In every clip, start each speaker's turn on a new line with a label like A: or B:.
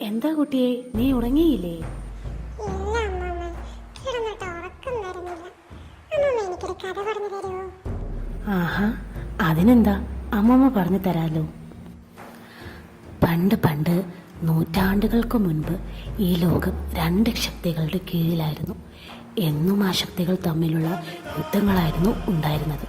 A: എന്താ കുട്ടിയെ, നീ ഉറങ്ങിയില്ലേ? ആഹാ, അതിനെന്താ, അമ്മമ്മ പറഞ്ഞു തരാലോ. പണ്ട് പണ്ട് നൂറ്റാണ്ടുകൾക്ക് മുൻപ് ഈ ലോകം രണ്ട് ശക്തികളുടെ കീഴിലായിരുന്നു. എന്നും ആ ശക്തികൾ തമ്മിലുള്ള യുദ്ധങ്ങളായിരുന്നു ഉണ്ടായിരുന്നത്.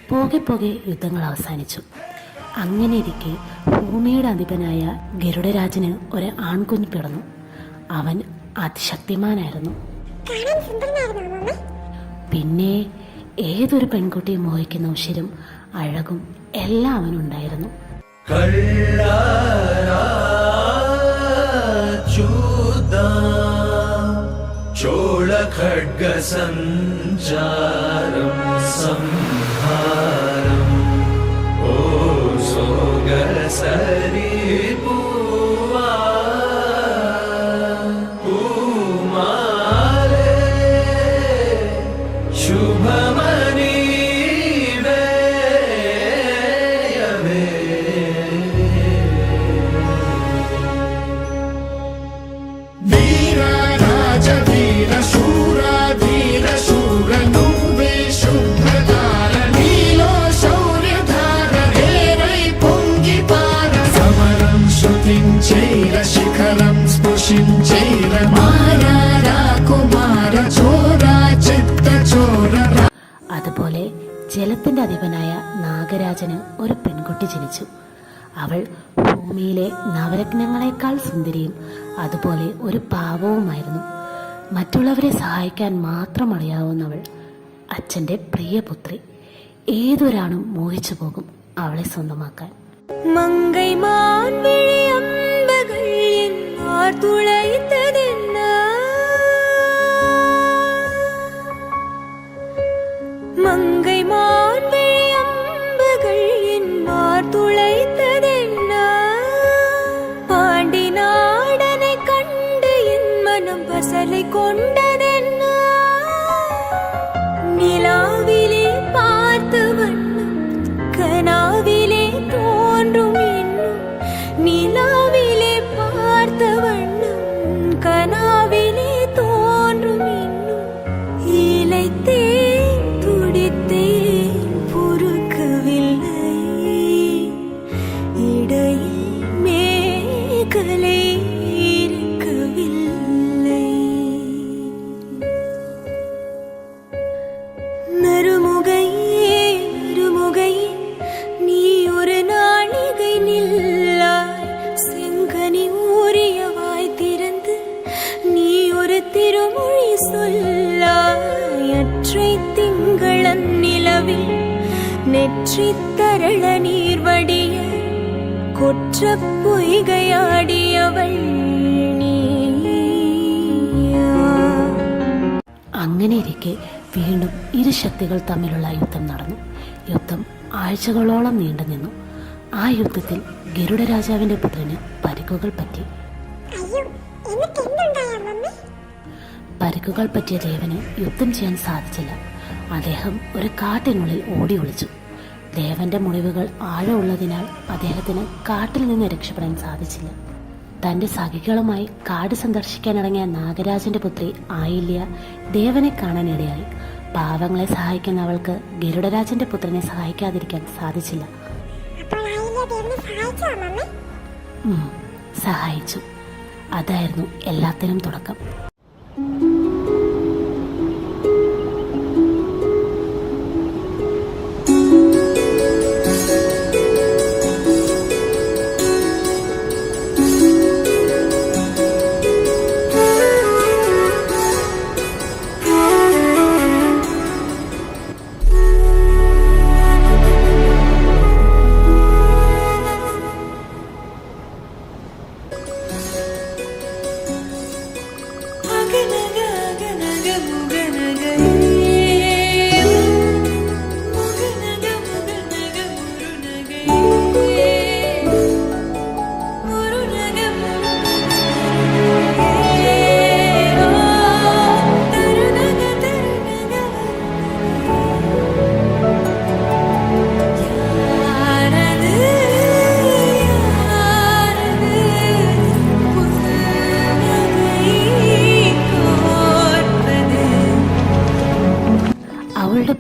A: പോകെ പോകെ യുദ്ധങ്ങൾ അവസാനിച്ചു. അങ്ങനെ ഇരിക്കെ ഭൂമിയുടെ അധിപനായ ഗരുഡരാജന് ഒരു ആൺകുഞ്ഞ് പിറന്നു. അവൻ അതിശക്തിമാനായിരുന്നു. പിന്നെ ഏതൊരു പെൺകുട്ടിയെ മോഹിക്കുന്ന ഉശിരും അഴകും എല്ലാം അവനുണ്ടായിരുന്നു. ചോള ഖഡ്ഗ സഞ്ചാരം സംഹാരം ഓ സോഗസരി പൂവാ പൂമാലേ ശുഭമണി വേയവേ. അതുപോലെ ജലത്തിന്റെ അധിപനായ നാഗരാജന് ഒരു പെൺകുട്ടി ജനിച്ചു. അവൾ ഭൂമിയിലെ നവരത്നങ്ങളെക്കാൾ സുന്ദരിയും അതുപോലെ ഒരു പാവവുമായിരുന്നു. മറ്റുള്ളവരെ സഹായിക്കാൻ മാത്രം അറിയാവുന്നവൾ, അച്ഛന്റെ പ്രിയപുത്രി. ഏതൊരാണും മോഹിച്ചു പോകും അവളെ സ്വന്തമാക്കാൻ.
B: மங்கை மான் விழியம்பகள் என்னார் துளைத்ததென்ன மங்கை மான் விழியம்பகள் என்னார் துளைத்ததென்ன பாண்டி நாடனை கண்டு என் மனம் பசலை கொண்டதென்ன நிலாவிலே பார்த்து வண்ணம் கனாவிலே தோன்றும் இன்னும் நிலாவிலே பார்த்த வண்ணம் கனாவிலே தோன்றும் இன்னும் இளைத்தேன் துடித்தேன் பொறுக்கவில்லை இடையில் மேகலை இருக்கவில்லை நறுமுகையே நறுமுகையே நீ ஒரு நாளிகை நில்லாய் செங்கனி ஊறிய வாய் திறந்து நீ ஒரு திருமொழி சொல்லாய் அற்றை திங்களன் நிலவில் நெற்றி தரள நீர் வடிய கொற்ற பொய்கையாடியவள் നീയാ.
A: അങ്ങനെ ഇരിക്കെ വീണ്ടും ഇരു ശക്തികൾ തമ്മിലുള്ള യുദ്ധം നടന്നു. യുദ്ധം ആഴ്ചകളോളം നീണ്ടുനിന്നു. ആ യുദ്ധത്തിൽ ഗരുഡരാജാവിന്റെ പുത്രന് പരിക്കുകൾ പറ്റി. പരിക്കുകൾ പറ്റിയ ദേവന് യുദ്ധം ചെയ്യാൻ സാധിച്ചില്ല. അദ്ദേഹം ഒരു കാട്ടിനുള്ളിൽ ഓടി ഒളിച്ചു. ദേവന്റെ മുറിവുകൾ ആഴമുള്ളതിനാൽ അദ്ദേഹത്തിന് കാട്ടിൽ നിന്ന് രക്ഷപ്പെടാൻ സാധിച്ചില്ല. തന്റെ സഖികളുമായി കാട് സന്ദർശിക്കാനിറങ്ങിയ നാഗരാജന്റെ പുത്രി ആയില്യ ദേവനെ കാണാനിടയായി. പാവങ്ങളെ സഹായിക്കുന്ന അവൾക്ക് ഗരുഡരാജന്റെ പുത്രനെ സഹായിക്കാതിരിക്കാൻ സാധിച്ചില്ല. സഹായിച്ചു. അതായിരുന്നു എല്ലാത്തിനും തുടക്കം.
B: அகநக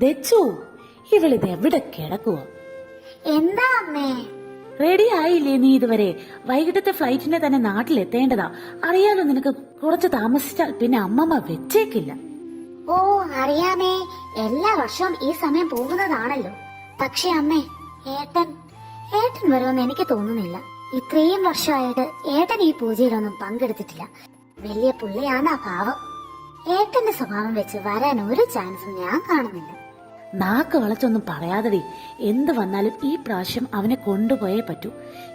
A: ദച്ചു, ഇവളിത് എവിടെ കിടക്കുവോ?
C: എന്താ അമ്മേ?
A: റെഡി ആയില്ലേ നീ ഇതുവരെ? വൈകിട്ടത്തെ ഫ്ലൈറ്റിന് തന്നെ നാട്ടിലെത്തേണ്ടതാ. അറിയാലോ നിനക്ക്, കുറച്ച് താമസിച്ചാൽ പിന്നെ അമ്മമ്മ വെച്ചേക്കില്ല.
C: ഓ അറിയാമേ, എല്ലാ വർഷവും ഈ സമയം പോകുന്നതാണല്ലോ. പക്ഷെ അമ്മേ, ഏട്ടൻ വരുമെന്ന് എനിക്ക് തോന്നുന്നില്ല. ഇത്രയും വർഷമായിട്ട് ഏട്ടൻ ഈ പൂജയിലൊന്നും പങ്കെടുത്തിട്ടില്ല. വലിയ പുള്ളിയാണ് ആ ഭാവം. ഏട്ടന്റെ സ്വഭാവം വെച്ച് വരാൻ ഒരു ചാൻസും ഞാൻ കാണുന്നില്ല.
A: നാക്ക് വളച്ചൊന്നും പറയാതടി. എന്ത് വന്നാലും ഈ പ്രാവശ്യം അവനെ കൊണ്ടുപോയേ പറ്റൂ.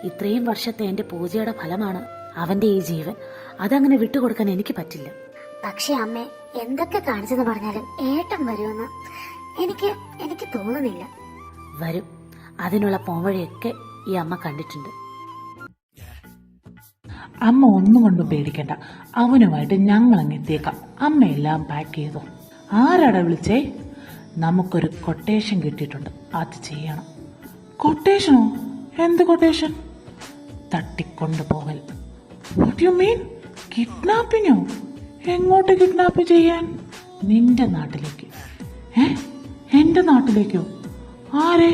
A: ഇത്രയും വർഷത്തെ എന്റെ പൂജയുടെ ഫലമാണ് അവന്റെ ഈ ജീവൻ. അതങ്ങനെ വിട്ടുകൊടുക്കാൻ എനിക്ക് പറ്റില്ല.
C: പക്ഷെ അമ്മേ, എന്തൊക്കെ കാണിച്ചെന്ന് പറഞ്ഞാലും ഏട്ടൻ വരുമെന്ന് എനിക്ക് തോന്നുന്നില്ല.
A: വരും. അതിനുള്ള പോംവഴിയൊക്കെ ഈ അമ്മ കണ്ടിട്ടുണ്ട്.
D: അമ്മ ഒന്നും കൊണ്ടും പേടിക്കണ്ട, അവനുമായിട്ട് ഞങ്ങൾ അങ്ങ് എത്തിയേക്കാം. അമ്മയെല്ലാം പാക്ക് ചെയ്തോ. ആരാടാ വിളിച്ചേ? നമുക്കൊരു കൊട്ടേഷൻ കിട്ടിയിട്ടുണ്ട്, അത് ചെയ്യണം. കൊട്ടേഷനോ? എന്ത് കൊട്ടേഷൻ? തട്ടിക്കൊണ്ടുപോകൽ. What you mean? കിഡ്നാപ്പിങ്ങോ? എങ്ങോട്ട് കിഡ്നാപ്പ് ചെയ്യാൻ? നിന്റെ നാട്ടിലേക്ക്. എന്റെ നാട്ടിലേക്കോ? ആരെ?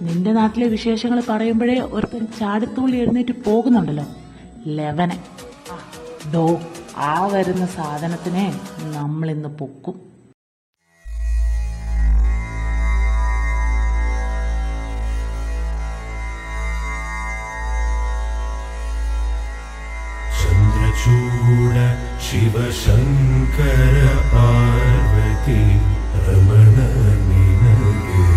D: നിന്റെ നാട്ടിലെ വിശേഷങ്ങൾ പറയുമ്പോഴേ ഒരുത്തൻ ചാടിത്തുള്ളി എഴുന്നേറ്റ് പോകുന്നുണ്ടല്ലോ, ലെവനെ. ദോ ആ വരുന്ന സാധനത്തിനെ നമ്മളിന്ന് പൊക്കും.
E: ചന്ദ്രചൂഡ ശിവശങ്കര പാർവതി രമണ നിനഗേ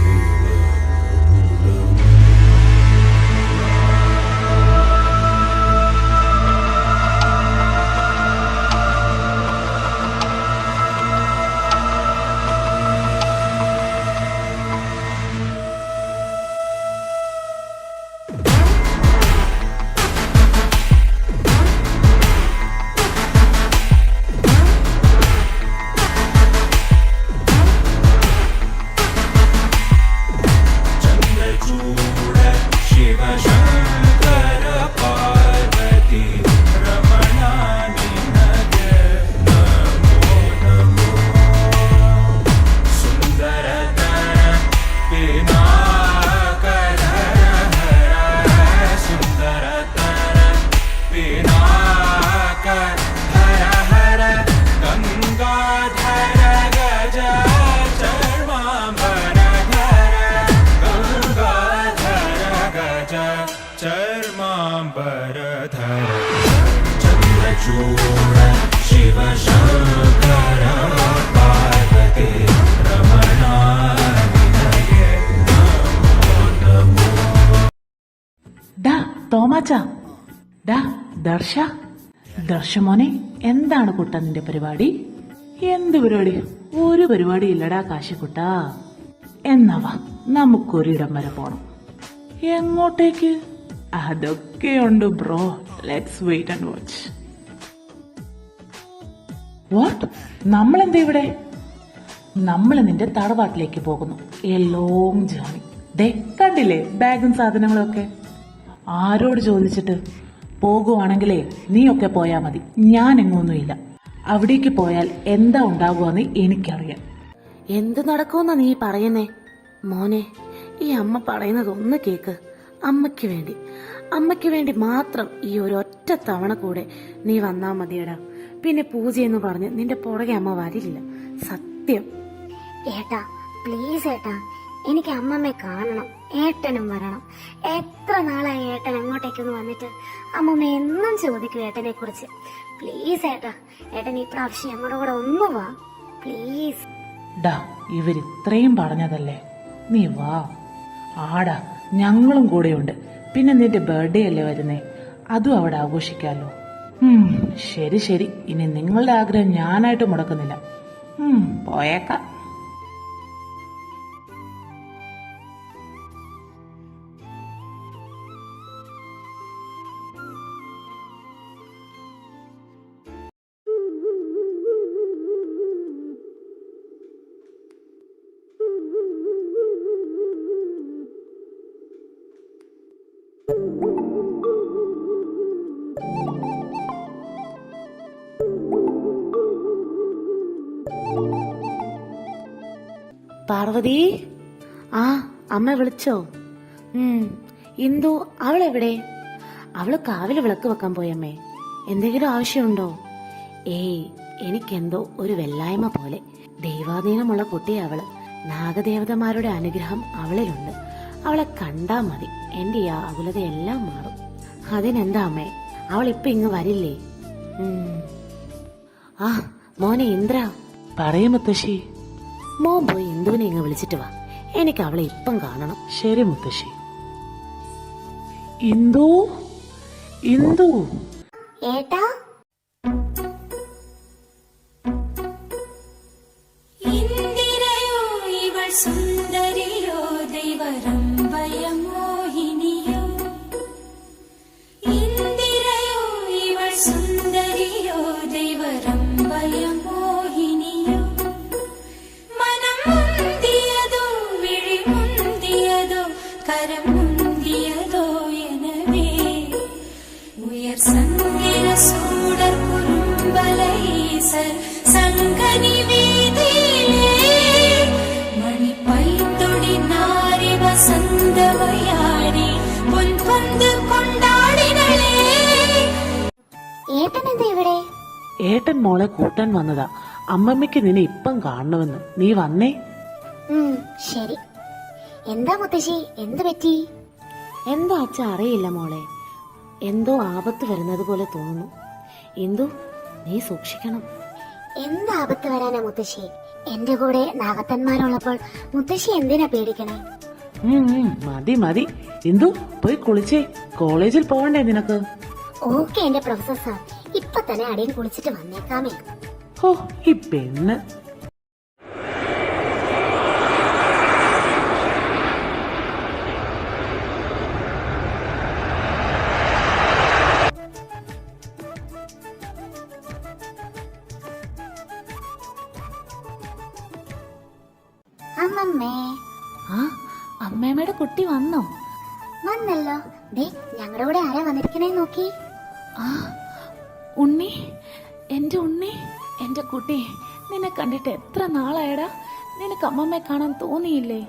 E: ചർമാംബരധര ചന്ദ്രചൂഡ ശിവശങ്കര പാർവതി രമണ നിനഗേ നമോ.
D: ഡാ തോമാച്ച, ഡാ ദർശ, ദർശമോനെ, എന്താണ് കുട്ട നിന്റെ പരിപാടി? എന്ത് പരിപാടി? ഒരു പരിപാടി ഇല്ലടാ കാശിക്കുട്ടാ. എന്നവാ നമുക്കൊരിടം വരെ പോണം. എങ്ങോട്ടേക്ക്? അതൊക്കെയുണ്ട് bro, let's wait and watch. What? നമ്മളെന്താ ഇവിടെ? നമ്മൾ നിന്റെ തറവാട്ടിലേക്ക് പോകുന്നു. A long journey. ദേ കണ്ടില്ലേ ബാഗും സാധനങ്ങളും ഒക്കെ. ആരോട് ചോദിച്ചിട്ട്? പോകുവാണെങ്കിലേ നീയൊക്കെ പോയാ മതി, ഞാൻ എങ്ങൊന്നുമില്ല. അവിടേക്ക് പോയാൽ എന്താ ഉണ്ടാകുമെന്ന് എനിക്കറിയാം.
A: എന്ത് നടക്കുമെന്നാ നീ പറയുന്നേ? മോനെ, ഈ അമ്മ പറയുന്നത് ഒന്ന് കേക്ക്. അമ്മയ്ക്ക് വേണ്ടി മാത്രം ഈ ഒരൊറ്റ തവണ കൂടെ നീ വന്നാ മതിയടാ. പിന്നെ പൂജയെന്ന് പറഞ്ഞ് നിന്റെ പുറകെ അമ്മ വരില്ല, സത്യം.
C: ഏട്ടാ പ്ലീസ് ഏട്ടാ, എനിക്ക് അമ്മമ്മയെ കാണണം. ഏട്ടനും വരണം. എത്ര നാളായി ഏട്ടൻ അങ്ങോട്ടേക്കൊന്ന് വന്നിട്ട്. അമ്മമ്മ എന്നും ചോദിക്കും ഏട്ടനെ കുറിച്ച്. പ്ലീസ് ഏട്ടാ, ഏട്ടൻ ഈ പ്രാവശ്യം ഞങ്ങളുടെ കൂടെ ഒന്ന് വാ പ്ലീസ്.
D: ഡാ ഇവരിത്രയും പറഞ്ഞതല്ലേ, നീ വാ. ആടാ ഞങ്ങളും കൂടെയുണ്ട്. പിന്നെ നിന്റെ ബർത്ത്ഡേ അല്ലേ വരുന്നേ, അതും അവിടെ ആഘോഷിക്കാലോ. ശരി ശരി, ഇനി നിങ്ങളുടെ ആഗ്രഹം ഞാനായിട്ട് മുടക്കുന്നില്ല. പോയേക്കാം.
A: പാർവതി, ആ അമ്മ വിളിച്ചോ? ഇന്ദു അവളെവിടെ? അവള് കാവില് വിളക്ക് വെക്കാൻ പോയമ്മേ. എന്തെങ്കിലും ആവശ്യമുണ്ടോ? ഏയ്, എനിക്കെന്തോ ഒരു വെല്ലായ്മ പോലെ. ദൈവാധീനമുള്ള കുട്ടി അവള്. നാഗദേവതമാരുടെ അനുഗ്രഹം അവളിലുണ്ട്. അവളെ കണ്ടാ മതി, എന്റെ ഈ ആകുലതയെല്ലാം മാറും. അതിനെന്താ അമ്മേ, അവൾ ഇപ്പൊ ഇങ്ങ് വരില്ലേ? ആ മോനെ ഇന്ദ്ര.
D: പറയും മുത്തശ്ശി.
A: മോൻ പോയി ഇന്ദുവിനെ ഇങ്ങ് വിളിച്ചിട്ട് വാ. എനിക്ക് അവളെ ഇപ്പം കാണണം.
D: ശരി മുത്തശ്ശി. ഇന്ദു, ഇന്ദു.
C: ഏട്ടാ,
B: ഇന്ദിരയോ ഇവൾ സുന്ദരിയോ ദൈവരംഭയമോഹിനിയോ, ഇന്ദിരയോ ഇവൾ സുന്ദരിയോ ദൈവരംഭയമോഹിനിയോ, മനം മുന്തിയതോ വിഴി മുന്തിയതോ കരം മുന്തിയതോ எனவே உயர் சங்கிர சூடர் குறும்பலைசர் சங்கனி வீதியிலே மணி பைந்தொடி நாரி வசந்தவயாடி பொன் பொந்து കൊണ്ടാടിനളേ.
C: ഏട്ടൻ എന്താ ഇവിടെ?
D: ഏട്ടൻ മോളെ കൂട്ടാൻ വന്നതാ. അമ്മമ്മയ്ക്ക് നിന്നെ ഇപ്പം കാണണമെന്ന്. നീ വന്നേ.
C: ശരി. എന്താ മുത്തശ്ശി, എന്ത് പറ്റി?
A: എന്താ അച്ഛ അറിയില്ല മോളെ, എന്തോ ആപത്ത് വരുന്നത് പോലെ തോന്നുന്നു. ഇന്ദു, നീ സൂക്ഷിക്കണം.
C: എന്താ ആപത്ത് വരാനാ മുത്തശ്ശി? എന്റെ കൂടെ നാഗത്തന്മാരുള്ളപ്പോൾ മുത്തശ്ശി എന്തിനാ പേടിക്കണേ?
D: മതി മതി. ഇന്ദു, പോയി കുളിച്ചേ. കോളേജിൽ പോകണ്ടേ നിനക്ക്?
C: ഓക്കെ എന്റെ പ്രൊഫസർ സാർ, ഇപ്പൊ തന്നെ അടിയിൽ കുളിച്ചിട്ട് വന്നേക്കാമേ.
D: ഓ, ഈ പെണ്ണ്.
C: അമ്മമ്മേ.
A: ആ, അമ്മേമ്മയുടെ കുട്ടി വന്നോ?
C: വന്നല്ലോ. ദേ, ഞങ്ങളുടെ കൂടെ ആരാ വന്നിരിക്കണേ നോക്കി.
A: ആ, ഉണ്ണി, എന്റെ ഉണ്ണി, എന്റെ കുട്ടി. നിന്നെ കണ്ടിട്ട് എത്ര നാളായടാ. നിനക്ക് അമ്മമ്മയെ കാണാൻ തോന്നിയില്ലേ?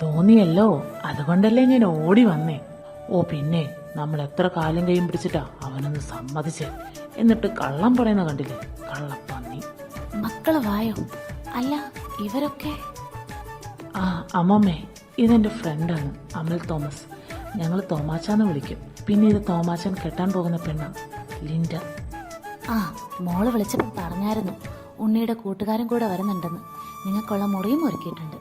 D: തോന്നിയല്ലോ, അതുകൊണ്ടല്ലേ ഞാൻ ഓടി വന്നേ. ഓ പിന്നെ, നമ്മൾ എത്ര കാലം കൈയും പിടിച്ചിട്ടാ അവനൊന്ന് സമ്മതിച്ചേ. എന്നിട്ട് കള്ളം പറയുന്ന കണ്ടില്ലേ, കള്ളപ്പന്നി.
A: മക്കള് വായോ. അല്ല, ഇവരൊക്കെ?
D: ആ അമ്മമ്മേ, ഇതെന്റെ ഫ്രണ്ടാണ് അമൽ തോമസ്. ഞങ്ങൾ തോമാച്ചാന്ന് വിളിക്കും. പിന്നെ ഇത് തോമാച്ചൻ കെട്ടാൻ പോകുന്ന പെണ്ണ ലിൻഡ.
A: ആ, മോള് വിളിച്ചപ്പോൾ പറഞ്ഞായിരുന്നു ഉണ്ണിയുടെ കൂട്ടുകാരൻ കൂടെ വരുന്നുണ്ടെന്ന്. നിങ്ങൾക്കുള്ള മുറിയും ഒരുക്കിയിട്ടുണ്ട്.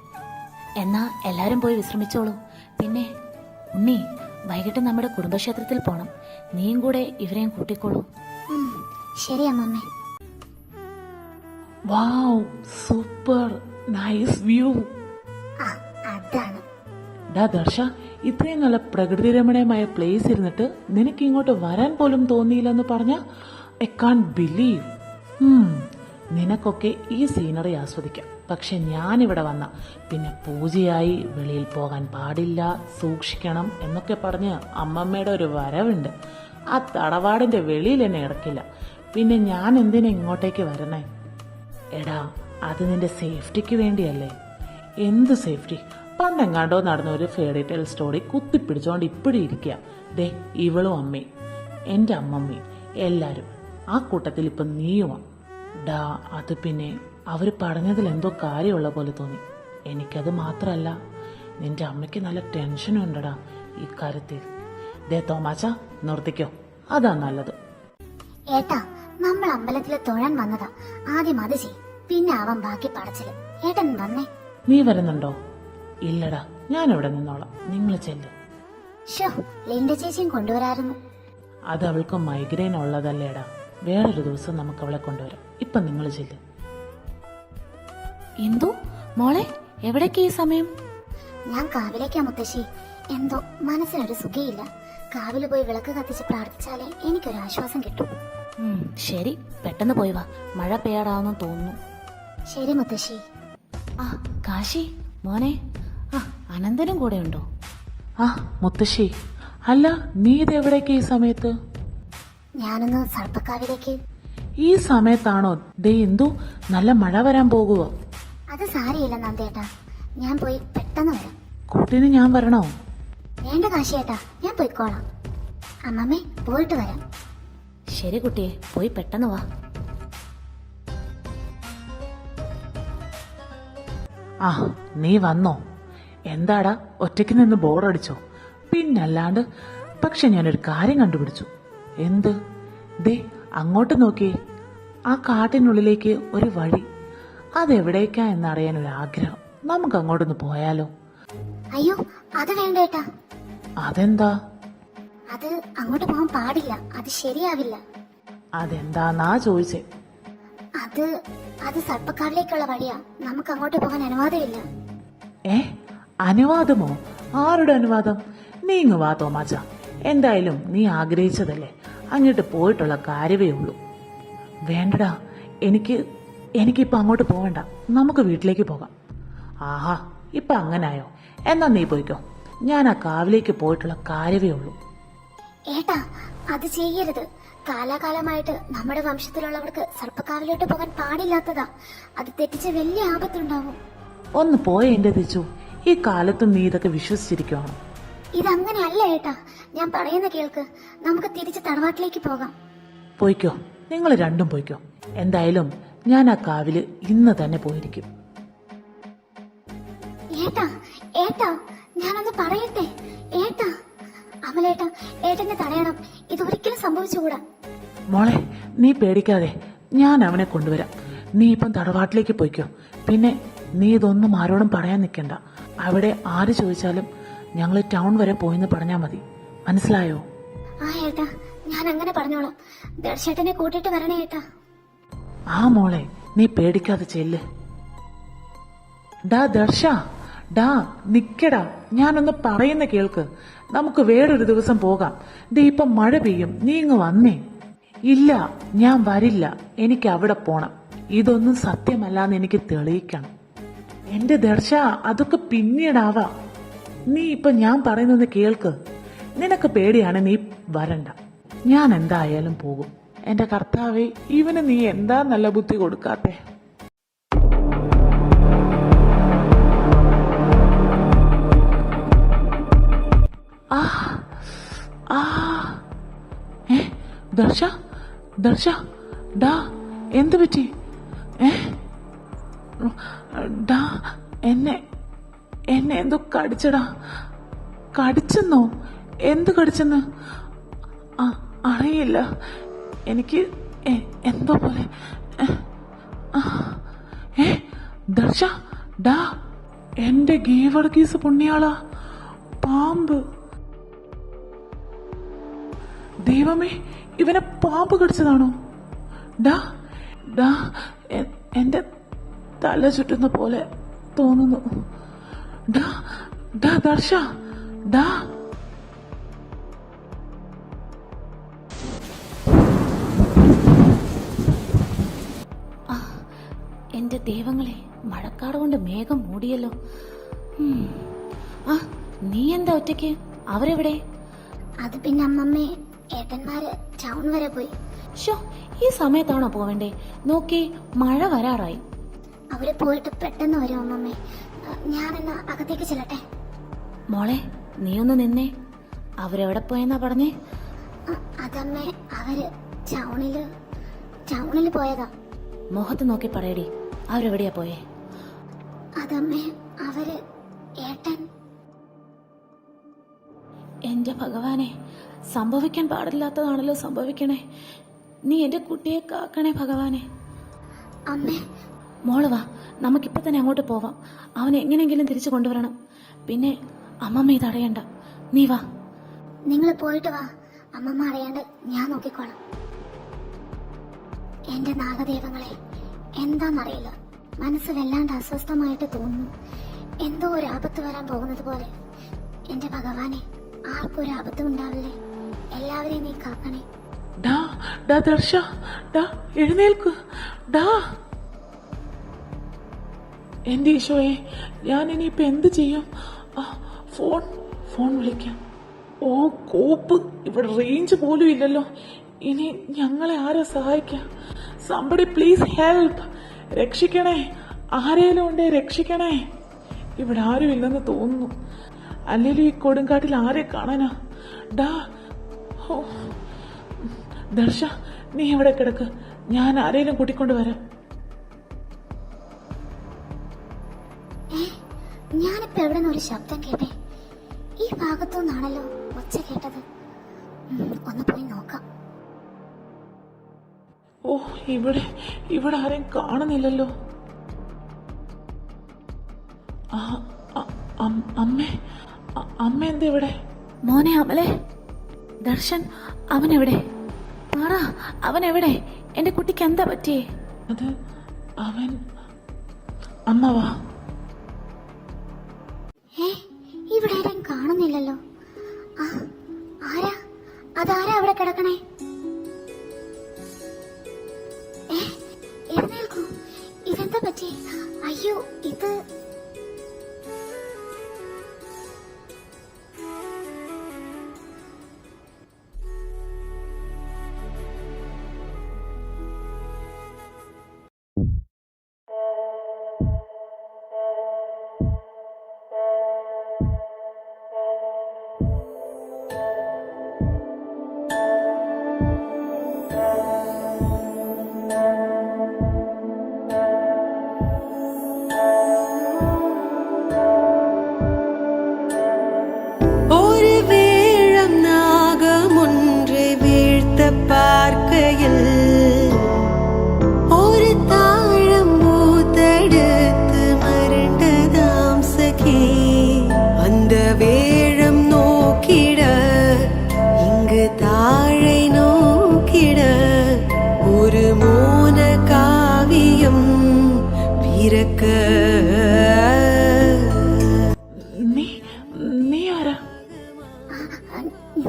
A: എന്നാ എല്ലാരും പോയി വിശ്രമിച്ചോളൂ. പിന്നെ ഉണ്ണി, വൈകിട്ട് നമ്മുടെ കുടുംബക്ഷേത്രത്തിൽ പോണം. നീയും കൂടെ ഇവരെയും കൂട്ടിക്കോളൂ.
C: ശരി അമ്മമ്മേ.
D: വാവ്, സൂപ്പർ നൈസ് വ്യൂ.
C: അതാണ്.
D: ഡാ ദർശ, ഇത്രയും നല്ല പ്രകൃതി രമണീയമായ പ്ലേസ് ഇരുന്നിട്ട് നിനക്ക് ഇങ്ങോട്ട് വരാൻ പോലും തോന്നിയില്ലെന്ന് പറഞ്ഞ ഐ കാൺട്ട് ബിലീവ്. നിനക്കൊക്കെ ഈ സീനറി ആസ്വദിക്കാം. പക്ഷെ ഞാനിവിടെ വന്ന പിന്നെ പൂജയായി വെളിയിൽ പോകാൻ പാടില്ല, സൂക്ഷിക്കണം എന്നൊക്കെ പറഞ്ഞ് അമ്മമ്മയുടെ ഒരു വരവുണ്ട്. ആ തടവാടിന്റെ വെളിയിൽ എന്നെ ഇറക്കില്ല. പിന്നെ ഞാൻ എന്തിനാ ഇങ്ങോട്ടേക്ക് വരണേ? എടാ, അത് നിന്റെ സേഫ്റ്റിക്ക് വേണ്ടിയല്ലേ. എന്ത് സേഫ്റ്റി? പണ്ടെങ്ങാണ്ടോ നടന്ന ഒരു ഫെയറി ടെയിൽ സ്റ്റോറി കുത്തിപ്പിടിച്ചോണ്ട് ഇപ്പിടി ഇരിക്കുക. ദേ, ഇവളും അമ്മയും എന്റെ അമ്മമ്മയും എല്ലാരും. ആ കൂട്ടത്തിൽ ഇപ്പൊ നീയുമാ. ഡാ, അത് പിന്നെ അവര് പറഞ്ഞതിൽ എന്തോ കാര്യമുള്ള പോലെ തോന്നി. എനിക്കത് മാത്രല്ല, നിന്റെ അമ്മയ്ക്ക് നല്ല ടെൻഷനും ഉണ്ടടാ ഈ കാര്യത്തിൽ. ദേ തോമാച്ച, നിർത്തിക്കോ, അതാ നല്ലത്.
C: ഏട്ടാ, നമ്മൾ അമ്പലത്തില് തൊഴാൻ വന്നതാ. ആദ്യം അത് ചെയ്യും, പിന്നെ ആവാൻ ബാക്കി പടച്ചില്. ഏട്ടൻ വന്നേ.
D: നീ വരുന്നുണ്ടോ? ഇല്ലടാ, ഞാൻ ഇവിടെ നിന്നോളാം. നിങ്ങൾ ചെല്ല്.
C: ഷോ, ലിൻഡ ചേച്ചിയും കൊണ്ടുവരായിരുന്നു.
D: അത് അവൾക്ക് മൈഗ്രെയിൻ ഉള്ളതല്ലേടാ. വേറൊരു ദിവസം നമുക്ക് അവളെ കൊണ്ടുവരാം. ഇപ്പൊ നിങ്ങൾ ചെല്ല്.
A: എന്തു മോളെ, എവിടേക്ക് ഈ സമയം?
C: ഞാൻ കാവിലേക്കാ മുത്തശ്ശി. എന്തോ മനസ്സിനൊരു സുഖയില്ല. കാവില് പോയി വിളക്ക് കത്തിച്ച് പ്രാർത്ഥിച്ചാലേ എനിക്കൊരു ആശ്വാസം കിട്ടും.
A: ശരി, പെട്ടെന്ന് പോയി വാ. മഴ പെയ്യാടാവെന്ന് തോന്നുന്നു.
C: ശരി മുത്തശ്ശി.
A: ആ കാശി മോനെ, ആ അനന്തനും കൂടെ ഉണ്ടോ?
D: ആ മുത്തശ്ശി, അല്ല നീ ഇതെവിടേക്ക് ഈ സമയത്ത്?
C: ഞാനൊന്ന് സർപ്പക്കാവിലേക്ക്.
D: ഈ സമയത്താണോ? ദേ എന്തു നല്ല മഴ വരാൻ പോകുക.
C: അത് സാരിയില്ല നന്ദേട്ടാ. ഞാൻ പോയി പെട്ടെന്ന് വരാം.
D: കുട്ടീന് ഞാൻ വരണോ?
C: വേണ്ട കാശിയേട്ടാ, ഞാൻ പോയിക്കോളാം. അമ്മമ്മേ, പോയിട്ട് വരാം.
A: ശരി കുട്ടിയെ, പോയി പെട്ടെന്ന് വാ.
D: ആ, നീ വന്നോ? എന്താടാ ഒറ്റയ്ക്ക് നിന്ന് ബോറടിച്ചോ? പിന്നല്ലാണ്ട്. പക്ഷെ ഞാനൊരു കാര്യം കണ്ടുപിടിച്ചു. എന്ത്? ദേ അങ്ങോട്ട് നോക്കിയേ, ആ കാട്ടിനുള്ളിലേക്ക് ഒരു വഴി. അതെവിടേക്കാ എന്നറിയാൻ ഒരു ആഗ്രഹം. നമുക്ക് അങ്ങോട്ടൊന്ന് പോയാലോ?
C: അയ്യോ, അത് വേണ്ടേട്ടാ.
D: അതെന്താ?
C: അത് അങ്ങോട്ട് പോകാൻ പാടില്ല, അത് ശരിയാവില്ല.
D: അതെന്താന്നാ ചോദിച്ചേ?
C: അത് സർപ്പക്കാവിലേക്കുള്ള വഴിയാ, നമുക്ക് അങ്ങോട്ട് പോകാൻ അനുവാദമില്ല.
D: അനുവാദമോ? ആരുടെ അനുവാദം? നീ ഇങ്ങ് വാ തോമാച്ച. എന്തായാലും നീ ആഗ്രഹിച്ചതല്ലേ, അങ്ങോട്ട് പോയിട്ടുള്ള കാര്യമേ ഉള്ളൂ. വേണ്ടടാ, എനിക്കിപ്പോ അങ്ങോട്ട് പോകണ്ട, നമുക്ക് വീട്ടിലേക്ക് പോകാം. ആഹാ, ഇപ്പൊ അങ്ങനായോ? എന്നാ നീ പോയിക്കോ, ഞാൻ ആ കാവിലേക്ക് പോയിട്ടുള്ള കാര്യമേ ഉള്ളൂ.
C: ഏട്ടാ, അത് ചെയ്യരുത്. കാലാകാലമായിട്ട് നമ്മുടെ വംശത്തിലുള്ളവർക്ക് സർപ്പക്കാവിലോട്ട് പോകാൻ പാടില്ലാത്തതാ. അത് തെറ്റിച്ച് വലിയ ആപത്തുണ്ടാവും.
D: ഒന്ന് പോയ എന്റെ തെച്ചു, ഈ കാലത്തും നീ ഇതൊക്കെ വിശ്വസിച്ചിരിക്കുവാണോ?
C: ഇതങ്ങനെയല്ല ഏട്ടാ, ഞാൻ പറയുന്ന കേൾക്ക്. നമുക്ക് തിരിച്ച് തറവാട്ടിലേക്ക് പോകാം.
D: പോയിക്കോ, നിങ്ങൾ രണ്ടും പോയിക്കോ. എന്തായാലും ഞാൻ ആ കാവില് ഇന്ന് തന്നെ പോയിരിക്കും.
C: ഏട്ടാ, ഏട്ടാ, ഞാനൊന്ന് പറയട്ടെ. ഏട്ടാ, അമലേട്ടാ, ഏട്ടനെ തടയണം. ഇതൊരിക്കലും സംഭവിച്ചുകൂടാ.
D: മോളെ, നീ പേടിക്കാതെ, ഞാൻ അവനെ കൊണ്ടുവരാം. നീ ഇപ്പം തറവാട്ടിലേക്ക് പോയിക്കോ. പിന്നെ നീ ഇതൊന്നും ആരോടും പറയാൻ നിൽക്കണ്ട. അവിടെ ആര് ചോദിച്ചാലും ഞങ്ങൾ ടൗൺ വരെ പോയെന്ന് പറഞ്ഞാൽ മതി. മനസ്സിലായോ?
C: ആ ഏട്ടാ, ഞാൻ അങ്ങനെ പറഞ്ഞോളാം. ദർശേട്ടനെ കൂട്ടിട്ട് വരണേ ഏട്ടാ.
D: ആ മോളെ, നീ പേടിക്കാതെ ചെല്ല്. ഡാ ദർശ, ഡാ നിക്കടാ, ഞാനൊന്ന് പറയുന്ന കേൾക്ക്. നമുക്ക് വേറൊരു ദിവസം പോകാം. ദേ ഇപ്പം മഴ പെയ്യും, നീ ഇങ്ങ് വന്നേ. ഇല്ല, ഞാൻ വരില്ല. എനിക്ക് അവിടെ പോണം. ഇതൊന്നും സത്യമല്ലാന്ന് എനിക്ക് തെളിയിക്കണം. എന്റെ ദർശ, അതൊക്കെ പിന്നീടാവാ. നീ ഇപ്പൊ ഞാൻ പറയുന്നത് കേൾക്ക്. നിനക്ക് പേടിയാണ്, നീ വരണ്ട. ഞാൻ എന്തായാലും പോകും. എന്റെ കർത്താവേ, ഇവന് നീ എന്താ നല്ല ബുദ്ധി കൊടുക്കാത്തെ? ആ ആ ദർശ, ദർശ, ഡാ എന്ത് പറ്റി? ഡാ, എന്നെ എന്തോ കടിച്ചടാ. കടിച്ചെന്നോ? എന്ത് കടിച്ചെന്ന്? അറിയില്ല, എനിക്ക് എന്തോ പോലെ. ദർശ, ഡാ, എന്റെ ഗീവർഗീസ് പുണ്യാളാ, പാമ്പ്. ദൈവമേ, ഇവനെ പാമ്പ് കടിച്ചതാണോ? ഡാ ഡാ, എന്റെ തല ചുറ്റുന്ന പോലെ തോന്നുന്നു. ഡാ ഡാ ദർശ, ഡാ.
A: എന്റെ ദൈവങ്ങളെ, മഴക്കാട് കൊണ്ട് മേഘം മൂടിയല്ലോ. ആ, നീ എന്താ ഒറ്റയ്ക്ക്? അവരെവിടെ?
C: അത് പിന്നെ അമ്മമ്മേ, ഏട്ടന്മാര് ടൗൺ വരെ പോയി.
A: ഷോ, ഈ സമയത്താണോ പോവേണ്ടേ? നോക്കി, മഴ വരാറായി.
C: അവര് പോയിട്ട് പെട്ടെന്ന് വരും അമ്മമ്മേ. ഞാനെന്നാ അകത്തേക്ക് ചെല്ലട്ടെ.
A: മോളെ, നീ ഒന്ന് നിന്നേ. അവരെവിടെ പോയെന്നാ പറഞ്ഞേ?
C: അതമ്മേ, അവര് ടൗണില് പോയതാ.
A: മുഖത്ത് നോക്കി പറയടി, അവരെവിടെയാ പോയേ?
C: അതമ്മേ, അവര് ഏട്ടൻ.
A: എന്റെ ഭഗവാനെ, സംഭവിക്കാൻ പാടില്ലാത്തതാണല്ലോ സംഭവിക്കണേ. നീ എന്റെ കുട്ടിയെ കാക്കണേ ഭഗവാനെ.
C: അമ്മേ,
A: മോള് വാ, നമുക്കിപ്പോ തന്നെ അങ്ങോട്ട് പോവാം. അവനെ എങ്ങനെയെങ്കിലും തിരിച്ചു കൊണ്ടുവരണം. പിന്നെ അമ്മമ്മ ഇത് അറിയണ്ട. നീ വാ.
C: നിങ്ങൾ പോയിട്ട് വാ. അമ്മമ്മ അറിയാണ്ട് ഞാൻ നോക്കിക്കോളാം. എന്റെ നാഗദൈവങ്ങളെ, എന്താന്നറിയില്ല, മനസ്സ് വല്ലാണ്ട് അസ്വസ്ഥമായിട്ട് തോന്നുന്നു. എന്തോ ഒരു ആപത്ത് വരാൻ പോകുന്നത് പോലെ. എന്റെ ഭഗവാനെ, ആർക്കും ഒരു ആപത്തും ഉണ്ടാവില്ലേ. എല്ലാവരെയും നീ കാക്കണേ.
D: ഡാ ഡാ ദർശ, ഡാ എഴുന്നേൽക്ക്. ഡാ, എന്റെ ഈശോയെ, ഞാൻ ഇനിയിപ്പൊ എന്ത് ചെയ്യും? ഫോൺ വിളിക്കാം. ഓ കോപ്പ്, ഇവിടെ റേഞ്ച് പോലും ഇല്ലല്ലോ. ഇനി ഞങ്ങളെ ആരാ സഹായിക്കാം? Somebody please help. രക്ഷിക്കണേ, ആരേലും ഉണ്ടേ രക്ഷിക്കണേ. ഇവിടെ ആരും ഇല്ലെന്ന് തോന്നുന്നു. അല്ലെങ്കിൽ ഈ കൊടുങ്കാട്ടിൽ ആരെ കാണാനാ? ഡാ, ഓ, ദർശ, നീ ഇവിടെ കിടക്ക്, ഞാൻ ആരെയും കൂട്ടിക്കൊണ്ട് വരാം.
C: ഞാനിപ്പോ എവിടെ നിന്ന് ഒരു ശബ്ദം കേട്ടേ? ഈ ഭാഗത്തുനിന്നാണല്ലോ ഒച്ച കേട്ടത്. ഒന്ന് പോയി നോക്കാം.
D: ഓ, ഇവിടെ ആരെയും കാണുന്നില്ലല്ലോ. അമ്മ എന്താ ഇവിടെ?
A: മോനെ അമലെ, ദർശൻ, അവനെവിടെ? പറ, അവനെവിടെ? എന്റെ കുട്ടിക്ക് എന്താ പറ്റിയേ?
D: അത് അവൻ. അമ്മ വാ.
C: ഇവിടെ ആരെയും കാണുന്നില്ലല്ലോ. ആരാ? അതാരാ അവിടെ കിടക്കണേ? എഴുന്നേൽക്കൂ. ഇതെന്താ പറ്റി? അയ്യോ, ഇത്
B: ஒரு வேழம் நாகம் ஒன்றை வீழ்த்த பார்க்கையில் ஒரு தாழம் மூத்தெடுத்து மருண்டதாம் சகி. அந்த வேழம் நோக்கிட, இங்கு தாழை நோக்கிட, ஒரு மோன காவியம் பிறக்க.
D: നീ ആരാ?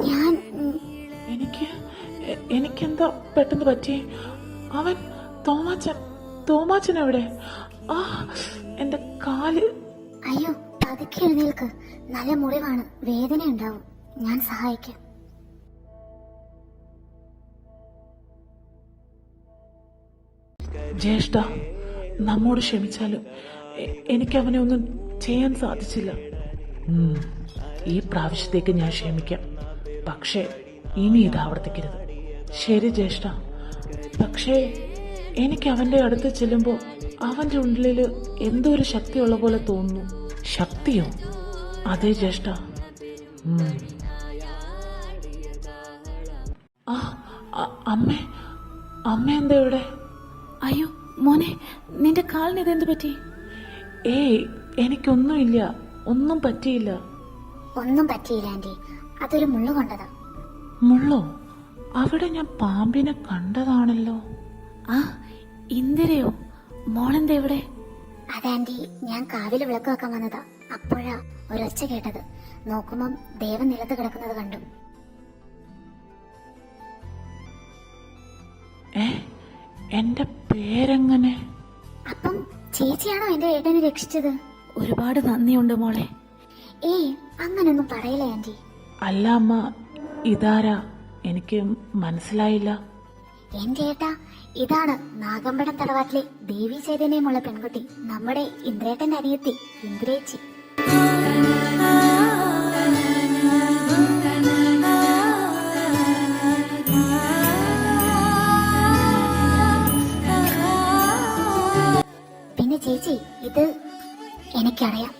C: ഞാൻ
D: എനിക്കെന്താ പെട്ടെന്ന് പറ്റി? അവൻ തോമാച്ചൻ എവിടെ? ആ, എന്റെ കാല്.
C: അയ്യോ, പതുക്കെ എഴുന്നേൽക്ക്. നല്ല മുറിവാണ്, വേദന ഉണ്ടാവും. ഞാൻ സഹായിക്കാം.
D: ജ്യേഷ്ഠ, നമ്മോട് ക്ഷമിച്ചാലും എനിക്ക് അവനെ ഒന്നും ചെയ്യാൻ സാധിച്ചില്ല. ഈ പ്രാവശ്യത്തേക്ക് ഞാൻ ക്ഷമിക്കാം, പക്ഷേ ഇനി ഇത് ആവർത്തിക്കരുത്. ശരി ജ്യേഷ്ഠ. പക്ഷേ എനിക്ക് അവന്റെ അടുത്ത് ചെല്ലുമ്പോൾ അവന്റെ ഉള്ളില് എന്തോ ഒരു ശക്തിയുള്ള പോലെ തോന്നുന്നു. ശക്തിയോ? അതെ ജ്യേഷ്ഠ. അമ്മ എന്താ ഇവിടെ?
A: അയ്യോ മോനെ, നിന്റെ കാലിന് ഇതെന്ത് പറ്റി?
D: എനിക്കൊന്നുമില്ല, ഒന്നും പറ്റിയില്ല.
C: ഒന്നും പറ്റിയില്ല ആന്റി, അതൊരു മുള്ളു കൊണ്ടതാ.
D: മുള്ളോ? അവിടെ ഞാൻ പാമ്പിനെ കണ്ടതാണല്ലോ.
A: ആ, ഇന്ദിരയോ? മോളെന്താ ഇവിടെ?
C: അതാന്റി, ഞാൻ കാവില് വിളക്ക് വെക്കാൻ വന്നതാ. അപ്പോഴാ ഒരൊച്ച കേട്ടത്. നോക്കുമ്പം ദേവൻ നിലത്ത് കിടക്കുന്നത് കണ്ടു.
D: എന്റെ പേരെങ്ങനെ?
C: അപ്പം ചേച്ചിയാണോ എന്റെ ഏട്ടനെ രക്ഷിച്ചത്?
A: ഒരുപാട് നന്ദിയുണ്ട് മോളെ.
C: അങ്ങനൊന്നും പറയില്ല ആന്റി.
D: അല്ല അമ്മ, ഇതാരാ? എനിക്ക് മനസ്സിലായില്ല.
C: എന്റെ ഏട്ടാ, ഇതാണ് നാഗമ്പടം തറവാട്ടിലെ ദേവി ചൈതന്യമുള്ള പെൺകുട്ടി, നമ്മുടെ ഇന്ദ്രേട്ടന്റെ അനിയത്തി ഇന്ദ്രേച്ചി. പിന്നെ ചേച്ചി, ഇത് എനിക്കറിയാം.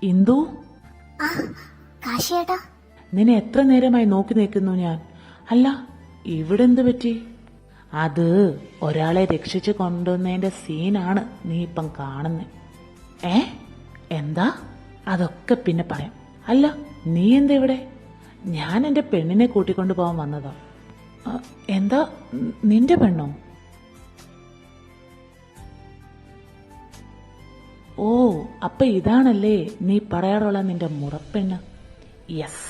D: ഇന്ദു,
C: കാശിയേട്ടാ,
D: നിന്നെ എത്ര നേരമായി നോക്കി നിൽക്കുന്നു ഞാൻ. അല്ല, ഇവിടെ എന്ത് പറ്റി? അത് ഒരാളെ രക്ഷിച്ചു കൊണ്ടുവന്നതിന്റെ സീനാണ് നീ ഇപ്പം കാണുന്നത്. എന്താ? അതൊക്കെ പിന്നെ പറയാം. അല്ല, നീ എന്താ ഇവിടെ? ഞാൻ എന്റെ പെണ്ണിനെ കൂട്ടിക്കൊണ്ടു പോകാൻ വന്നതാ. എന്താ, നിന്റെ പെണ്ണോ? ഓ, അപ്പൊ ഇതാണല്ലേ നീ പറയാറുള്ള നിന്റെ മുറപ്പെണ്ണ്. യെസ്,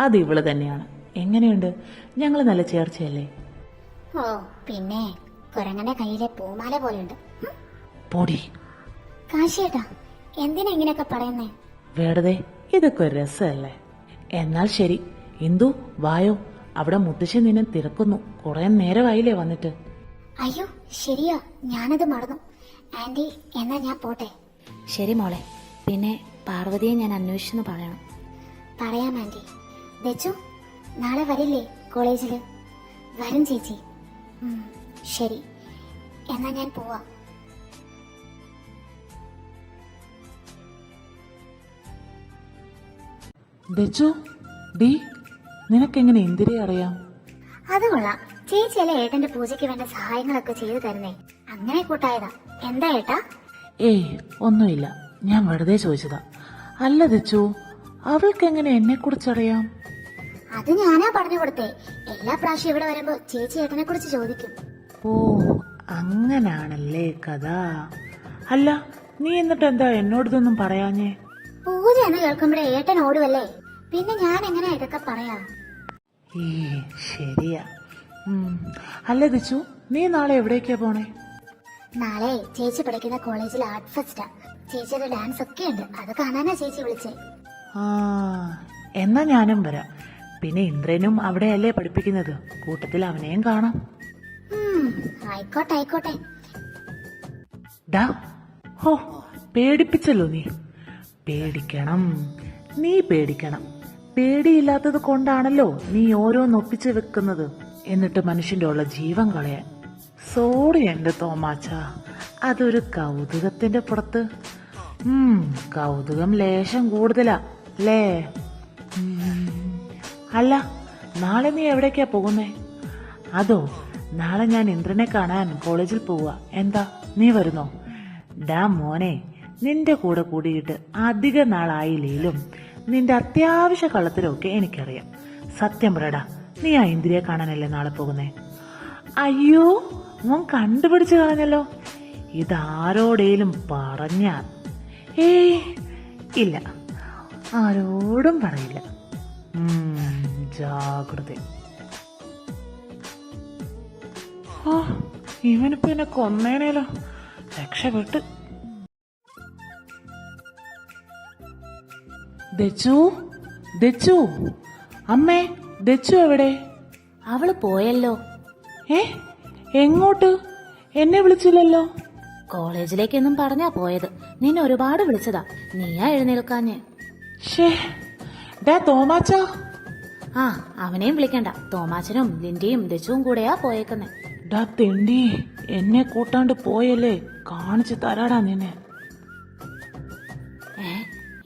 D: അത് ഇവള് തന്നെയാണ്. എങ്ങനെയുണ്ട്? ഞങ്ങൾ നല്ല ചേർച്ചയല്ലേ?
C: ഓ പിന്നെ, കുരങ്ങന്റെ കയ്യിലെ പൂമാല പോലെയുണ്ട്.
D: പൊടി.
C: കാശിയേട്ടാ, എന്തിനാ ഇങ്ങനെയൊക്കെ പറയുന്നേ?
D: വെറുതെ, ഇതൊക്കെ ഒരു രസമല്ലേ. എന്നാൽ ശരി, ഇന്ദു വായോ, അവിടെ മുത്തശ്ശി നിന്നെ തിരക്കുന്നു. കുറെ നേരമായില്ലേ വന്നിട്ട്.
C: അയ്യോ ശരിയാ, ഞാനത് മറന്നു. ആന്റി, എന്നാ ഞാൻ പോട്ടെ.
A: ശരി മോളെ, പിന്നെ പാർവതിയെ ഞാൻ അന്വേഷിച്ചെന്ന് പറയണം.
C: പറയാം ആന്റി. ദച്ചു, നാളെ വരില്ലേ കോളേജില്? വരും ചേച്ചി. ശരി, എന്നാ ഞാൻ പോവാ.
D: ദച്ചു, ഡി, നിനക്കെങ്ങനെ ഇന്ദിരെ അറിയാം?
C: അത് കൊള്ളാം. ചേച്ചിയല്ലേ ഏട്ടന്റെ പൂജയ്ക്ക് വേണ്ട സഹായങ്ങളൊക്കെ ചെയ്തു തരുന്നേ. അങ്ങനെ കൂട്ടായതാ. എന്താ ഏട്ടാ?
D: ഏയ് ഒന്നുമില്ല, ഞാൻ വെറുതെ ചോദിച്ചതാ. അല്ല ദച്ചു, അവൾക്കെങ്ങനെ എന്നെ കുറിച്ചറിയാം?
C: അത് ഞാനാ പറഞ്ഞു കൊടുത്തേ. എല്ലാ പ്രാവശ്യം ഇവിടെ വരുമ്പോ ചേച്ചി ഏട്ടനെ കുറിച്ച് ചോദിക്കും.
D: ഓ, അങ്ങനാണല്ലേ കഥ. അല്ല, നീ എന്നിട്ട് എന്താ എന്നോടിതൊന്നും പറയാഞ്ഞേ?
C: പൂജ എന്ന് കേൾക്കുമ്പോഴേ ഏട്ടൻ ഓടുവല്ലേ, പിന്നെ ഞാൻ എങ്ങനെ ഇതൊക്കെ പറയാ?
D: ഏ ശരിയാ. അല്ല ദച്ചു, നീ നാളെ എവിടേക്കാ പോണേ?
C: നാളെ ചേച്ചി പഠിക്കുന്ന കോളേജിൽ ആർട്ട് ഫെസ്റ്റാ. ചേച്ചിയുടെ ഡാൻസ് ഒക്കെ ഉണ്ട്, അത് കാണാനാ ചേച്ചി വിളിച്ചേ.
D: ആ, എന്നാ ഞാനും വരാം. പിന്നെ ഇന്ദ്രനും അവിടെയല്ലേ പഠിപ്പിക്കുന്നത്, കൂട്ടത്തിൽ അവനെയും കാണാം.
C: ആയിക്കോട്ടെ ആയിക്കോട്ടെ.
D: ഡാ, ഹോ, പേടിപ്പിച്ചല്ലോ നീ. പേടിക്കണം, നീ പേടിക്കണം. പേടിയില്ലാത്തത് കൊണ്ടാണല്ലോ നീ ഓരോന്നൊപ്പിച്ച് വെക്കുന്നത്, എന്നിട്ട് മനുഷ്യന്റെ ഉള്ള ജീവൻ കളയാൻ. സോറി എന്റെ തോമാച്ച, അതൊരു കൗതുകത്തിന്റെ പുറത്ത്. കൗതുകം ലേശം കൂടുതലാ അല്ലേ? അല്ല, നാളെ നീ എവിടേക്കാ പോകുന്നേ? അതോ, നാളെ ഞാൻ ഇന്ദ്രനെ കാണാൻ കോളേജിൽ പോവാ. എന്താ, നീ വരുന്നോ? ഡാ മോനെ, നിന്റെ കൂടെ കൂടിയിട്ട് അധിക നാളായില്ലേലും നിന്റെ അത്യാവശ്യ കള്ളത്തിലൊക്കെ എനിക്കറിയാം. സത്യം പറയടാ, നീ ആ ഇന്ദ്രയെ കാണാനല്ലേ നാളെ പോകുന്നേ? അയ്യോ, മോൻ കണ്ടുപിടിച്ചു കളഞ്ഞല്ലോ. ഇതാരോടേലും പറഞ്ഞാൽ? ഏയ് ഇല്ല, ആരോടും പറയില്ല. ജാഗ്രത. ഇവനിപ്പോ എന്നെ കൊന്നേനേലോ. രക്ഷപ്പെട്ട്. ദച്ചു, ദച്ചു, അമ്മേ, ദച്ചു എവിടെ?
A: അവള് പോയല്ലോ.
D: ഏ, എങ്ങോട്ട്? എന്നെ വിളിച്ചില്ലല്ലോ.
A: കോളേജിലേക്കെന്നും പറഞ്ഞാ പോയത്. നിന്നെ ഒരുപാട് വിളിച്ചതാ, നീയാ എഴുന്നേൽക്കാഞ്ഞേ.
D: ഷേ, ഡാ തോമാച്ച.
A: ആ, അവനെയും വിളിക്കണ്ട. തോമാച്ചനും ലിന്റെയും ദച്ചുവും കൂടെയാ പോയേക്കുന്നേ.
D: ഡാ തെണ്ടി, എന്നെ കൂട്ടാണ്ട് പോയല്ലേ, കാണിച്ചു തരാടാ നിന്നെ.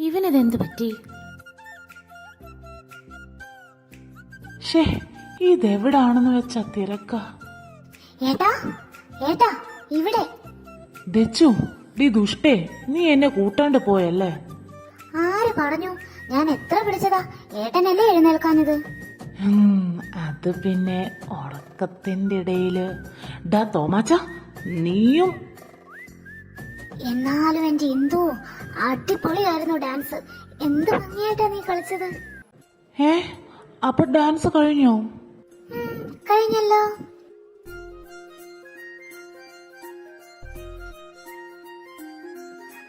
A: ഇവനിതെന്ത് പറ്റി?
D: ഷേ, ഇതെവിടാണെന്ന് വെച്ചാ തിരക്ക.
C: ഏട്ടാ ഏട്ടാ, ഇവിടെ.
D: ദച്ചു, ഡി ദുഷ്ടേ, നീ എന്നെ കൂട്ടാണ്ട് പോയല്ലേ?
C: ആര് പറഞ്ഞു? ഞാൻ എത്ര പിടിച്ചതാ, ഏട്ടനല്ലേ എഴുന്നേൽക്കാഞ്ഞത്?
D: അത് പിന്നെ ഉറക്കത്തിന്റെ ഇടയില്. ഡാ തോമാച്ച, നീയും.
C: എന്നാലും എന്റെ ഇന്ദു, അടിപൊളിയായിരുന്നു ഡാൻസ്. എന്ത് ഭംഗിയായിട്ടാ നീ കളിച്ചത്.
D: അപ്പൊ ഡാൻസ് കഴിഞ്ഞോ?
C: കഴിഞ്ഞല്ലോ.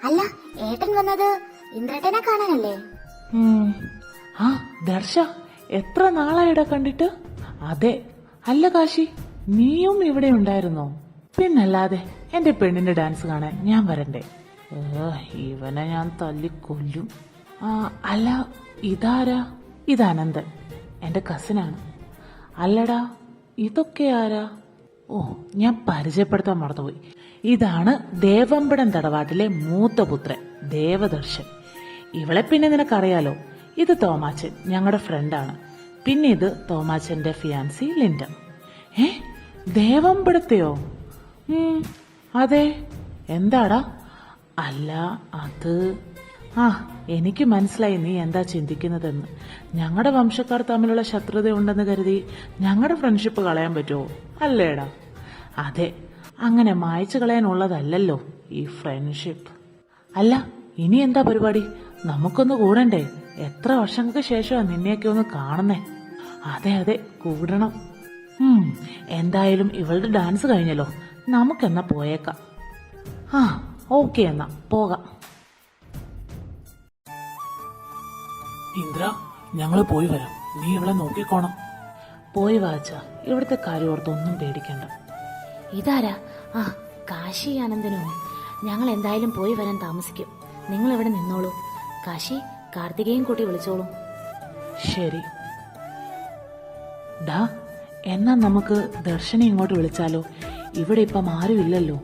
C: അല്ല, ഏട്ടൻ വന്നത് ഇന്ദ്രേട്ടനെ കാണാനല്ലേ?
D: ആ ദർശ, എത്ര നാളായിടാ കണ്ടിട്ട്. അതെ. അല്ല കാശി, നീയും ഇവിടെ ഉണ്ടായിരുന്നോ? പിന്നല്ലാതെ, എന്റെ പെണ്ണിന്റെ ഡാൻസ് കാണാൻ ഞാൻ വരണ്ടേ? ഇവനെ ഞാൻ തല്ലിക്കൊല്ലും. അല്ല, ഇതാരാ? ഇത് അനന്തൻ, എന്റെ കസിനാണ്. അല്ലടാ, ഇതൊക്കെ ആരാ? ഓ, ഞാൻ പരിചയപ്പെടുത്താൻ മറന്നുപോയി. ഇതാണ് ദേവമ്പടം തടവാട്ടിലെ മൂത്ത പുത്രൻ ദേവദർശൻ. ഇവളെ പിന്നെ നിനക്കറിയാലോ. ഇത് തോമാച്ചൻ, ഞങ്ങളുടെ ഫ്രണ്ടാണ്. പിന്നെ ഇത് തോമാച്ചന്റെ ഫിയാൻസി ലിൻഡ. ദേവമ്പടത്തെയോ? അതെ. എന്താടാ? അല്ല, അത് എനിക്ക് മനസ്സിലായി നീ എന്താ ചിന്തിക്കുന്നതെന്ന്. ഞങ്ങളുടെ വംശക്കാർ തമ്മിലുള്ള ശത്രുത ഉണ്ടെന്ന് കരുതി ഞങ്ങളുടെ ഫ്രണ്ട്ഷിപ്പ് കളയാൻ പറ്റുമോ? അല്ലേടാ? അതെ, അങ്ങനെ മായ്ച്ചു കളയാനുള്ളതല്ലല്ലോ ഈ ഫ്രണ്ട്ഷിപ്പ്. അല്ല, ഇനി എന്താ പരിപാടി? നമുക്കൊന്ന് കൂടണ്ടേ? എത്ര വർഷങ്ങൾക്ക് ശേഷമാണ് നിന്നെയൊക്കെ ഒന്ന് കാണുന്നേ. അതെ അതെ, കൂടണം. എന്തായാലും ഇവളുടെ ഡാൻസ് കഴിഞ്ഞല്ലോ, നമുക്കെന്നാ പോയേക്കാം. ആ ഓക്കെ, എന്നാ പോകാം.
F: ഇന്ദ്ര, ഞങ്ങള് പോയി വരാം. നീ ഇവളെ നോക്കിക്കോണം.
D: പോയി വാച്ച, ഇവിടുത്തെ കാര്യം ഓർത്തൊന്നും പേടിക്കണ്ട.
A: ഇതാരാ? ആ, കാശി ആനന്ദനോ? ഞങ്ങൾ എന്തായാലും പോയി വരാൻ താമസിക്കും. നിങ്ങൾ ഇവിടെ നിന്നോളൂ. കാശി, കാർത്തികയും കൂട്ടി വിളിച്ചോളൂ.
D: ശരി. ഡാ, എന്നാ നമുക്ക് ദർശനെ ഇങ്ങോട്ട് വിളിച്ചാലോ? ഇവിടെ ഇപ്പം ആരുമില്ലല്ലോ.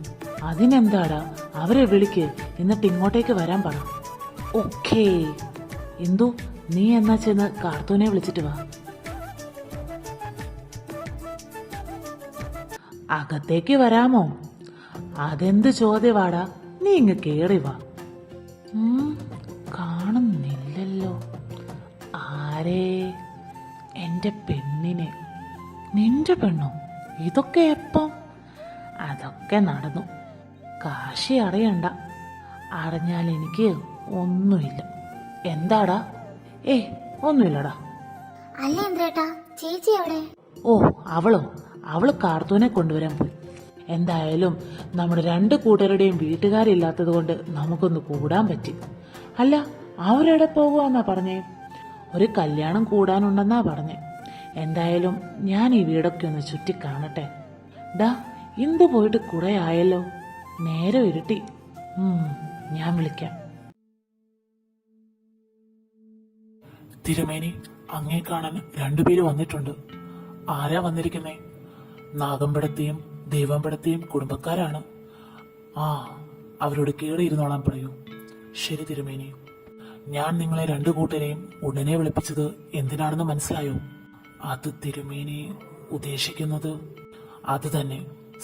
D: അതിനെന്താടാ, അവരെ വിളിക്ക്, എന്നിട്ട് ഇങ്ങോട്ടേക്ക് വരാൻ പറ. ഓക്കേ. ഇന്ദു, നീ എന്നാ ചെന്ന് കാർത്തൂനെ വിളിച്ചിട്ട് വാ. അകത്തേക്ക് വരാമോ? അതെന്ത് ചോദ്യവാടാ, നീ ഇങ്ങ് കേറി വാ. കാണുന്നില്ലല്ലോ. ആരേ? എന്റെ പെണ്ണിനെ. നിന്റെ പെണ്ണോ? ഇതൊക്കെ എപ്പം? അതൊക്കെ നടന്നു. കാശി അറിയണ്ട. അറിഞ്ഞാൽ എനിക്ക് ഒന്നുമില്ല. എന്താടാ? ഒന്നുമില്ലടാ.
C: അല്ല ഇന്ദ്രേട്ടാ, ചേച്ചി എവിടെ?
D: ഓ, അവള് കാർത്തൂനെ കൊണ്ടുവരാൻ പോയി. എന്തായാലും നമ്മുടെ രണ്ട് കൂട്ടരുടെയും വീട്ടുകാരില്ലാത്തത് കൊണ്ട് നമുക്കൊന്ന് കൂടാൻ പറ്റി. അല്ല, അവരെവിടെ പോകുവാന്നാ പറഞ്ഞേ? ഒരു കല്യാണം കൂടാനുണ്ടെന്നാ പറഞ്ഞേ. എന്തായാലും ഞാൻ ഈ വീടൊക്കെ ഒന്ന് ചുറ്റി കാണട്ടെ. ഡാ, ഇന്ത് പോയിട്ട് കുറെ ആയല്ലോ. നേരെ ഇരുട്ടി. ഞാൻ വിളിക്കാം.
F: തിരുമേനി, അങ്ങേ കാണാൻ രണ്ടുപേര് വന്നിട്ടുണ്ട്. ആരാ വന്നിരിക്കുന്നേ? നാഗമ്പടത്തെയും ദേവമ്പടത്തെയും കുടുംബക്കാരാണ്. അവരോട് കേറിയിരുന്നോളാൻ പറയൂ. ശരി തിരുമേനി. ഞാൻ നിങ്ങളെ രണ്ടു കൂട്ടരെയും ഉടനെ വിളിപ്പിച്ചത് എന്തിനാണെന്ന് മനസ്സിലായോ? അത് തിരുമേനി ഉദ്ദേശിക്കുന്നത് അത് തന്നെ.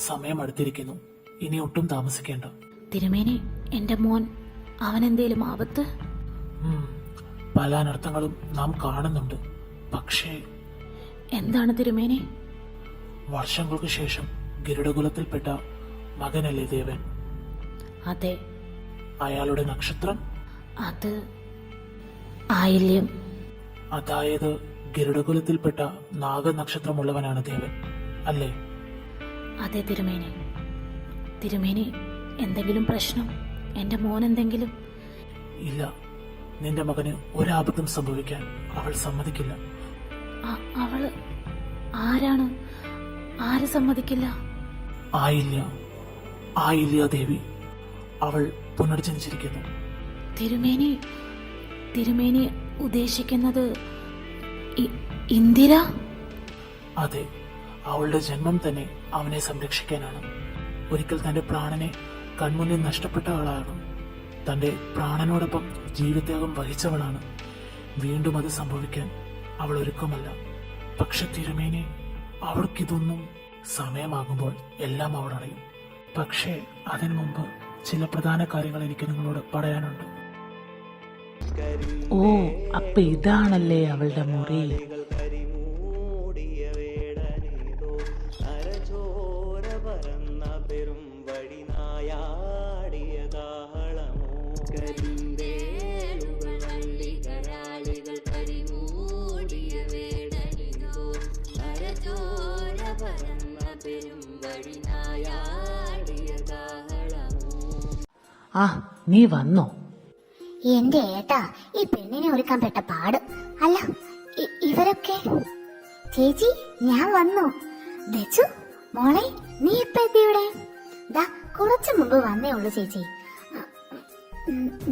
F: സമയം അടുത്തിരിക്കുന്നു. ഇനി ഒട്ടും താമസിക്കേണ്ട.
A: തിരുമേനി, എന്റെ മോൻ, അവനെന്തേലും ആപത്ത്?
F: പല അനർത്ഥങ്ങളും നാം കാണുന്നുണ്ട്. പക്ഷേ
A: എന്താണ് തിരുമേനി?
F: വർഷങ്ങൾക്ക് ശേഷം ഗരുഡകുലത്തിൽപ്പെട്ട മകനല്ലേ ദേവൻ?
A: അതെ.
F: അയാളുടെ നക്ഷത്രം?
A: അത് ആയില്യം.
F: അതായത് ഗരുഡകുലത്തിൽപ്പെട്ട നാഗനക്ഷത്രമുള്ളവനാണ് ദേവൻ, അല്ലേ?
A: അതെ തിരുമേനി. തിരുമേനി, എന്തെങ്കിലും പ്രശ്നം? എന്റെ മോൻ എന്തെങ്കിലും?
F: ഇല്ല, നിന്റെ മകന് ഒരാപത്തും സംഭവിക്കാൻ അവൾ സമ്മതിക്കില്ല.
A: അവള് ആരാണ്? ആര് സമ്മതിക്കില്ല?
F: ആയില്യ ദേവി. അവൾ പുനർജനിച്ചിരിക്കുന്നു.
A: തിരുമേനി ഉദ്ദേശിക്കുന്നത് ഇന്ദിര?
F: അതെ, അവളുടെ ജന്മം തന്നെ അവനെ സംരക്ഷിക്കാനാണ്. ഒരിക്കൽ തന്റെ പ്രാണനെ കൺമുന്നിൽ നഷ്ടപ്പെട്ട ആളാണ്. തന്റെ പ്രാണനോടൊപ്പം ജീവിതത്യാഗം വഹിച്ചവളാണ്. വീണ്ടും അത് സംഭവിക്കാൻ അവൾ ഒരുക്കമല്ല. പക്ഷെ തിരുമേനി, അവൾക്കിതൊന്നും സമയമാകുമ്പോൾ എല്ലാം അവൾ അറിയും. പക്ഷേ അതിനു മുമ്പ് ചില പ്രധാന കാര്യങ്ങൾ എനിക്ക് നിങ്ങളോട് പറയാനുണ്ട്.
D: ഓ, അപ്പൊ ഇതാണല്ലേ അവളുടെ മുറി. നീ വന്നോ?
C: എന്റെ ഏട്ടാ, ഈ പെണ്ണിനെ ഒരുക്കാൻ പെട്ട പാട്. അല്ല, ഇവരൊക്കെ? ചേച്ചി, ഞാൻ വന്നു. ദച്ചു മോളെ, നീ ഇപ്പൊ എത്തിയുടെ? ദാ കുറച്ചു മുമ്പ് വന്നേ ഉള്ളൂ ചേച്ചി.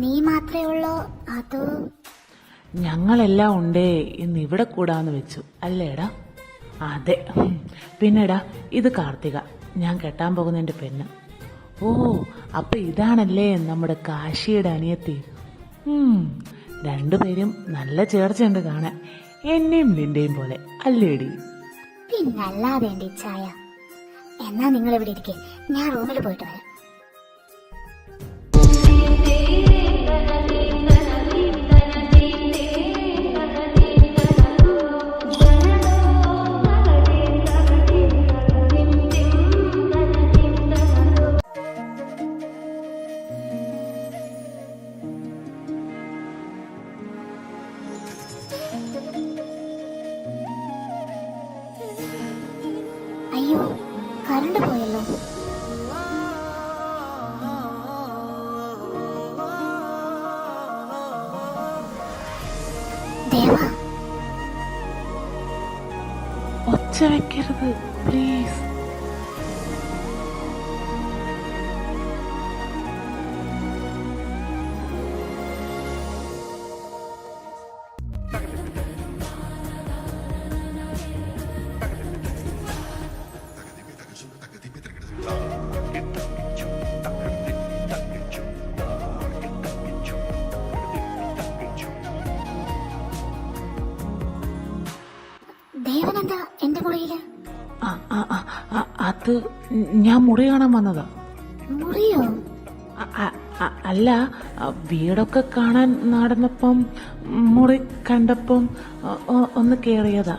C: നീ മാത്രമേ ഉള്ളോ അതോ?
D: ഞങ്ങളെല്ലാം ഉണ്ടേ, ഇന്ന് ഇവിടെ കൂടാന്ന് വെച്ചു, അല്ലേടാ? അതെ. പിന്നെടാ, ഇത് കാർത്തിക, ഞാൻ കെട്ടാൻ പോകുന്ന എന്റെ പെണ്ണ്. ഓ, അപ്പൊ ഇതാണല്ലേ നമ്മുടെ കാശിയുടെ അനിയത്തി. രണ്ടുപേരും നല്ല ചേർച്ചയുണ്ട് കാണാൻ, എന്നെയും നിന്റെയും പോലെ, അല്ലേടി?
C: പിന്നല്ലാതെ എന്റെ ചായ. എന്നാ നിങ്ങൾ ഇവിടെ ഇരിക്കേ, ഞാൻ റൂമിൽ പോയിട്ട് വരാം. ദേവ,
D: ഒച്ച വെക്കരുത് പ്ലീസ്.
C: ദേവനെന്താ എന്റെ മുറിയില്?
D: അത് ഞാൻ മുറി കാണാൻ വന്നതാ.
C: മുറിയോ?
D: അല്ല, വീടൊക്കെ കാണാൻ നടന്നപ്പം മുറി കണ്ടപ്പം ഒന്ന് കേറിയതാ.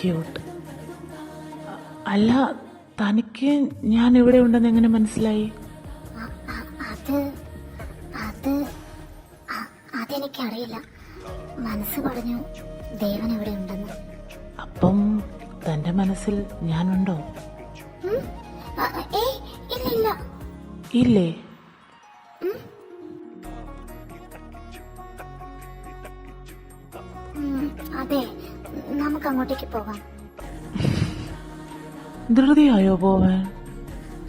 D: ക്യൂട്ട്. അല്ല, തനിക്ക് ഞാൻ ഇവിടെ ഉണ്ടെന്ന് എങ്ങനെ മനസ്സിലായി?
C: അതെനിക്കറിയില്ല. മനസ്സ് പറഞ്ഞു ദേവൻ ഇവിടെ ഉണ്ടെന്ന്.
D: അപ്പം തന്റെ മനസ്സിൽ ഞാനുണ്ടോ?
C: ഇല്ല.
D: ഇല്ലേ?
C: അതെ, നമുക്ക് അങ്ങോട്ടേക്ക് പോകാം.
D: ധൃതിയായോ പോവാൻ?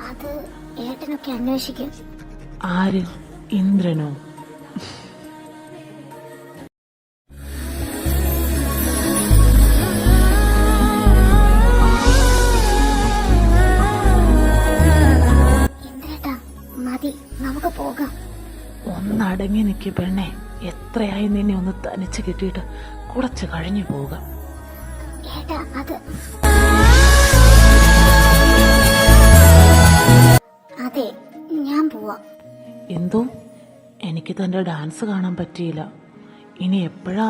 C: അത് ഏട്ടനൊക്കെ അന്വേഷിക്കും.
D: ആര്? ഇന്ദ്രനോ?
C: ഇന്ദ്രേട്ടാ, മതി, നമുക്ക് പോകാം.
D: ഒന്നടങ്ങി നിൽക്ക് പെണ്ണെ. എത്രയായി നിന്നെ ഒന്ന് തനിച്ച് കിട്ടിയിട്ട്. കുറച്ച് കഴിഞ്ഞു പോകാം.
C: ഏട്ടാ, അതെ, ഞാൻ പോവാം.
D: എന്തോ? എനിക്ക് തന്റെ ഡാൻസ് കാണാൻ പറ്റിയില്ല. ഇനി എപ്പോഴാ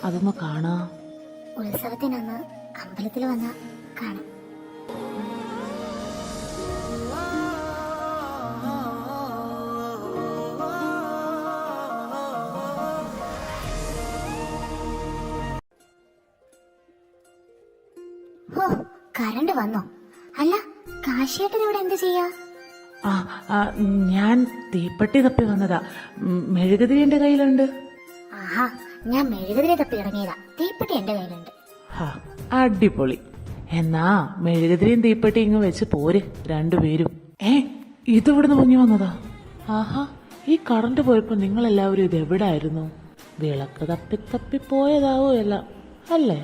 D: അതൊന്ന് കാണുക?
C: ഉത്സവത്തിനന്ന് അമ്പലത്തിൽ വന്ന കാണാം. ഓ, കരണ്ട് വന്നോ? അല്ല, കാശിയേട്ടൻ ഇവിടെ എന്ത് ചെയ്യാ?
D: ഞാൻ തീപ്പെട്ടി തപ്പി വന്നതാ. മെഴുകുതിരി എന്റെ കയ്യിലുണ്ട്.
C: ആഹാ, ഞാൻ മെഴുകുതിരി തപ്പി ഇറങ്ങിയതാ. തീപ്പെട്ടി എന്റെ കയ്യിലുണ്ട്.
D: അടിപൊളി. എന്നാ മെഴുകുതിരിയും തീപ്പെട്ടി ഇങ്ങ് വെച്ച് പോര് രണ്ടുപേരും. ഇതിവിടുന്ന് പൊങ്ങി വന്നതാ. ആഹാ, ഈ കറണ്ട് പോയപ്പോ നിങ്ങളെല്ലാവരും ഇത് എവിടായിരുന്നു? വിളക്ക് തപ്പി തപ്പി പോയതാവോ എല്ലാം അല്ലേ?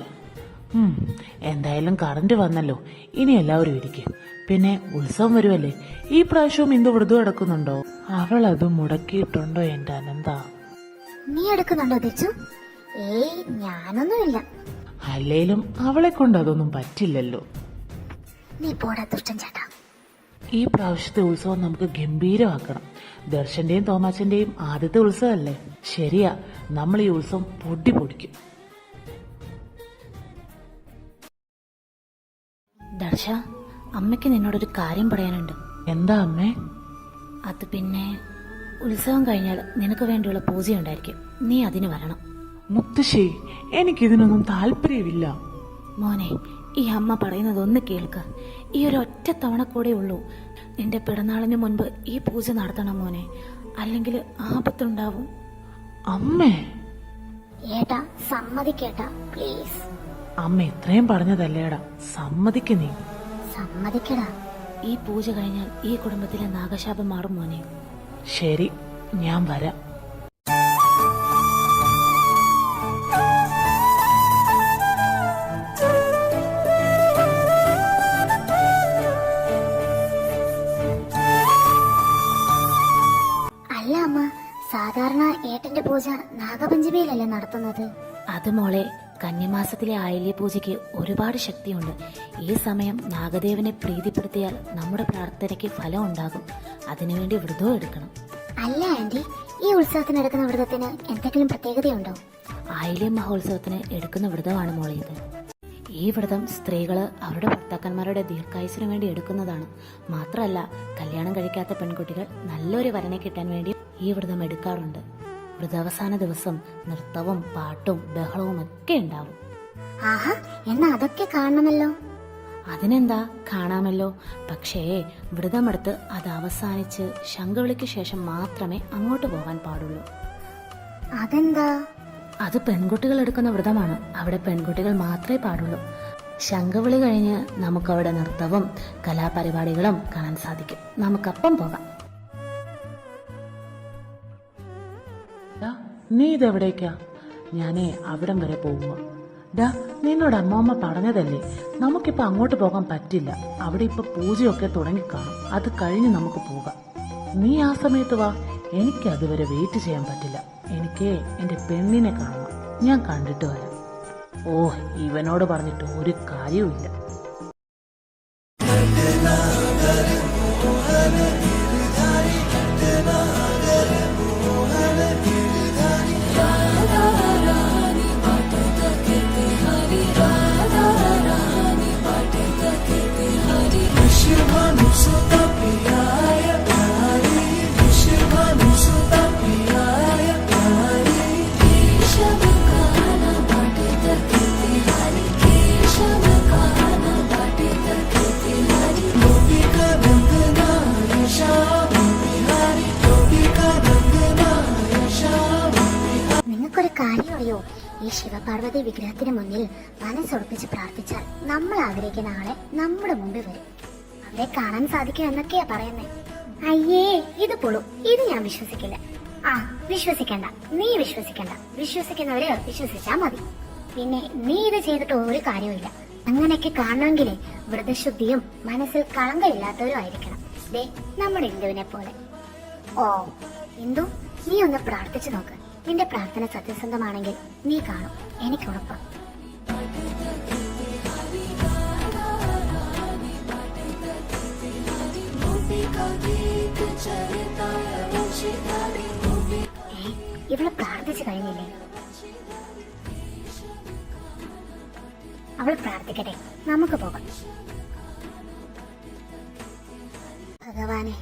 D: എന്തായാലും കറണ്ട് വന്നല്ലോ. ഇനി എല്ലാവരും ഇരിക്കും. പിന്നെ ഉത്സവം വരുമല്ലേ. ഈ പ്രാവശ്യവും ഇന്ദു വ്രതം എടുക്കുന്നുണ്ടോ? അവൾ അത് മുടക്കിയിട്ടുണ്ടോ എന്റെ അനന്ത?
C: നീ എടുക്കുന്നുണ്ടോ ദിച്ചു? ഞാനൊന്നുമില്ല.
D: അല്ലേലും അവളെ കൊണ്ട് അതൊന്നും പറ്റില്ലല്ലോ.
C: നീ പോടാ ദുഷ്ടൻ ചേട്ടാ.
D: ഈ പ്രാവശ്യത്തെ ഉത്സവം നമുക്ക് ഗംഭീരമാക്കണം. ദർശന്റെയും തോമാച്ചന്റെയും ആദ്യത്തെ ഉത്സവമല്ലേ? ശരിയാ, നമ്മൾ ഈ ഉത്സവം പൊടിക്കും.
A: ദർശ, അമ്മയ്ക്ക് നിന്നോടൊരു കാര്യം പറയാനുണ്ട്.
D: എന്താ അമ്മേ?
A: അത് പിന്നെ ഉത്സവം കഴിഞ്ഞാൽ നിനക്ക് വേണ്ടിയുള്ള പൂജയുണ്ടായിരിക്കും. നീ അതിന് വരണം.
D: മുത്തശ്ശി, എനിക്കിതിനൊന്നും താല്പര്യമില്ല.
A: മോനെ, ഈ അമ്മ പറയുന്നത് ഒന്ന് കേൾക്ക്. ഈ ഒരു ഒറ്റ തവണ കൂടെ ഉള്ളൂ. നിന്റെ പിറന്നാളിന് മുൻപ് ഈ പൂജ നടത്തണം മോനെ, അല്ലെങ്കിൽ ആപത്തുണ്ടാവും.
D: അമ്മേ.
C: ഏട്ടാ, സമ്മതിക്കേട്ടാ പ്ലീസ്.
D: അമ്മ ഇത്രയും പറഞ്ഞതല്ലേടാ, സമ്മതിക്ക് നീ.
C: സമ്മതിക്കടാ.
A: ഈ പൂജ കഴിഞ്ഞാൽ ഈ കുടുംബത്തിലെ നാഗശാപം മാറും മോനെ.
D: ശരി, ഞാൻ വരാം.
C: അല്ല അമ്മ, സാധാരണ ഏട്ടന്റെ പൂജ നാഗപഞ്ചമിയിലല്ലേ നടത്തുന്നത്?
A: അത് മോളെ, കന്യമാസത്തിലെ ആയില്യ പൂജയ്ക്ക് ഒരുപാട് ശക്തിയുണ്ട്. ഈ സമയം നാഗദേവനെ പ്രീതിപ്പെടുത്തിയാൽ നമ്മുടെ പ്രാർത്ഥനയ്ക്ക് ഫലം ഉണ്ടാകും. അതിനുവേണ്ടി വ്രതവും എടുക്കണം.
C: അല്ല ആന്റി, ഈ ഉത്സവത്തിന് എടുക്കുന്ന വ്രതത്തിന് എന്തെങ്കിലും പ്രത്യേകതയുണ്ടോ?
A: ആയില്യ മഹോത്സവത്തിന് എടുക്കുന്ന വ്രതമാണ് മോളെ ഇത്. ഈ വ്രതം സ്ത്രീകള് അവരുടെ ഭർത്താക്കന്മാരുടെ ദീർഘായുസിനു വേണ്ടി എടുക്കുന്നതാണ്. മാത്രമല്ല, കല്യാണം കഴിക്കാത്ത പെൺകുട്ടികൾ നല്ലൊരു വരനെ കിട്ടാൻ വേണ്ടി ഈ വ്രതം എടുക്കാറുണ്ട്. വ്രതാവസാന ദിവസം നൃത്തവും പാട്ടും ബഹളവും ഒക്കെ ഉണ്ടാവും.
C: ആഹാ, എന്നാ അതൊക്കെ കാണണമല്ലോ.
A: അതിനെന്താ, കാണാമല്ലോ. പക്ഷേ വ്രതമെടുത്ത് അത് അവസാനിച്ച് ശംഖവിളിക്ക് ശേഷം മാത്രമേ അങ്ങോട്ട് പോകാൻ പാടുള്ളൂ.
C: അതെന്താ?
A: അത് പെൺകുട്ടികൾ എടുക്കുന്ന വ്രതമാണ്. അവിടെ പെൺകുട്ടികൾ മാത്രമേ പാടുള്ളൂ. ശംഖവിളി കഴിഞ്ഞ് നമുക്കവിടെ നൃത്തവും കലാപരിപാടികളും കാണാൻ സാധിക്കും. നമുക്കപ്പം പോകാം.
D: നീ ഇതെവിടേക്കാ? ഞാനേ അവിടം വരെ പോവുക. ഡാ, നിന്നോട് അമ്മമ്മ പറഞ്ഞതല്ലേ, നമുക്കിപ്പോ അങ്ങോട്ട് പോകാൻ പറ്റില്ല. അവിടെ ഇപ്പൊ പൂജയൊക്കെ തുടങ്ങിക്കാണും. അത് കഴിഞ്ഞ് നമുക്ക് പോകാം. നീ ആ സമയത്ത് വാ. എനിക്ക് അതുവരെ വെയിറ്റ് ചെയ്യാൻ പറ്റില്ല. എനിക്ക് എന്റെ പെണ്ണിനെ കാണണം. ഞാൻ കണ്ടിട്ട് വരാം. ഓ, ഇവനോട് പറഞ്ഞിട്ട് ഒരു കാര്യവുമില്ല.
C: നിങ്ങൾക്കൊരു കാര്യം അറിയോ? ഈ ശിവപാർവതി വിഗ്രഹത്തിന് മുന്നിൽ മനസ്സുറപ്പിച്ച് പ്രാർത്ഥിച്ചാൽ നമ്മൾ ആഗ്രഹിക്കുന്ന ആളെ നമ്മുടെ മുമ്പിൽ വരും. അവരെ കാണാൻ സാധിക്കും എന്നൊക്കെയാ പറയുന്നേ. അയ്യേ, ഇത് പൊളും. ഇത് ഞാൻ വിശ്വസിക്കില്ല. വിശ്വസിക്കണ്ട, നീ വിശ്വസിക്കണ്ട. വിശ്വസിക്കുന്നവര് വിശ്വസിച്ചാ മതി. പിന്നെ നീ ഇത് ചെയ്തിട്ട് ഒരു കാര്യമില്ല. അങ്ങനെയൊക്കെ കാണണമെങ്കിലേ വ്രതശുദ്ധിയും മനസ്സിൽ കളങ്കമില്ലാത്തവരും ആയിരിക്കണം. ദേ, നമ്മുടെ ഇന്ദുവിനെ പോലെ. ഓ ഇന്ദു, നീ ഒന്ന് പ്രാർത്ഥിച്ചു നോക്ക്. നിന്റെ പ്രാർത്ഥന സത്യസന്ധമാണെങ്കിൽ നീ കാണും, എനിക്ക് ഉറപ്പാണ്. ഇവള് പ്രാർത്ഥിച്ചു കഴിഞ്ഞില്ലേ? അവൾ പ്രാർത്ഥിക്കട്ടെ, നമുക്ക് പോകാം. ഭഗവാനെ,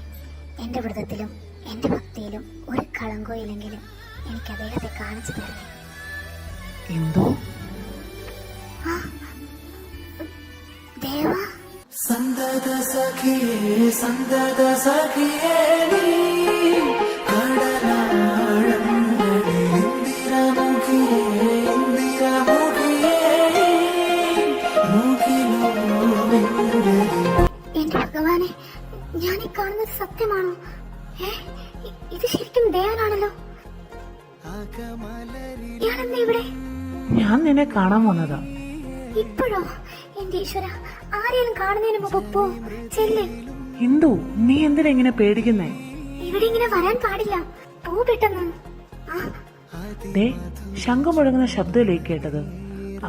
C: എന്റെ വ്രതത്തിലും എന്റെ ഭക്തിയിലും ഒരു കളങ്കോയില്ലെങ്കിലും എനിക്ക് അദ്ദേഹത്തെ കാണിച്ചു തരണേ.
D: എന്തോ
C: ദേവ,
B: സന്തത സഖിയേ സന്തത സഖിയേ നീ കടലാഴങ്ങളിൽ ഇന്ദിരമുഖിയേ ഇന്ദിരമുഖിയേ മുഖിലോ
C: എന്റെ ഭഗവാനെ, ഞാൻ ഈ കാണുന്നത് സത്യമാണോ? ഇത് ശരിക്കും ദേവനാണല്ലോ. ഇയാളെന്താ ഇവിടെ?
D: ഞാൻ നിന്നെ കാണാൻ വന്നതാ.
C: ഇപ്പോഴോ? എന്റെ ഈശ്വര, ആരെയും കാണുന്നതിന് മുമ്പ് പോ, ചെല്ല്.
D: ഇന്ദു, നീ എന്തിനാ ഇങ്ങനെ പേടിക്കുന്നേ?
C: ഇവിടെ ഇങ്ങനെ വരാൻ പാടില്ല. പോ പെട്ടെന്ന്.
D: ദേ, ശംഖ് മുഴങ്ങുന്ന ശബ്ദമല്ലേ കേട്ടത്?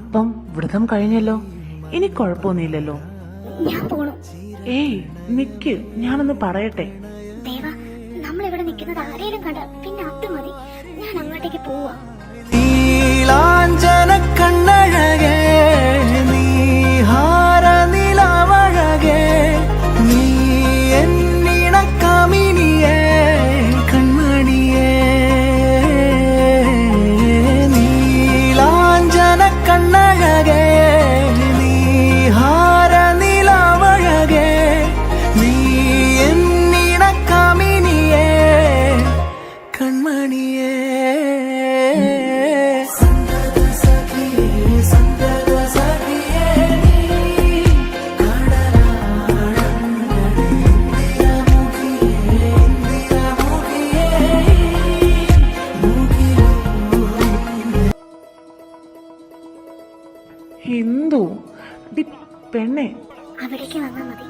D: അപ്പം വ്രതം കഴിഞ്ഞല്ലോ. ഇനി കുഴപ്പമൊന്നുമില്ലല്ലോ.
C: ഞാൻ പോണു.
D: ഏയ് നിക്ക്, ഞാനൊന്ന് പറയട്ടെ.
C: ദേവ, നമ്മളിവിടെ നിൽക്കുന്നത് ആരെയും കണ്ട പിന്നെ അത് മതി. ഞാൻ അങ്ങോട്ടേക്ക് പോവാ.
B: നീലാഞ്ജന കണ്ണഴകേ നീഹാര നിലവഴകേ നീ എന്നിണ കമിനിയേ കൺമണിയേ നീലാഞ്ജന കണ്ണഴകേ നീഹാര നിലവഴകേ നീ എന്നിണ കമിനിയേ കൺമണിയേ
D: ഹിന്ദു, ഡി പെണ്ണെ,
C: അവിടേക്ക് വന്നാ മതി.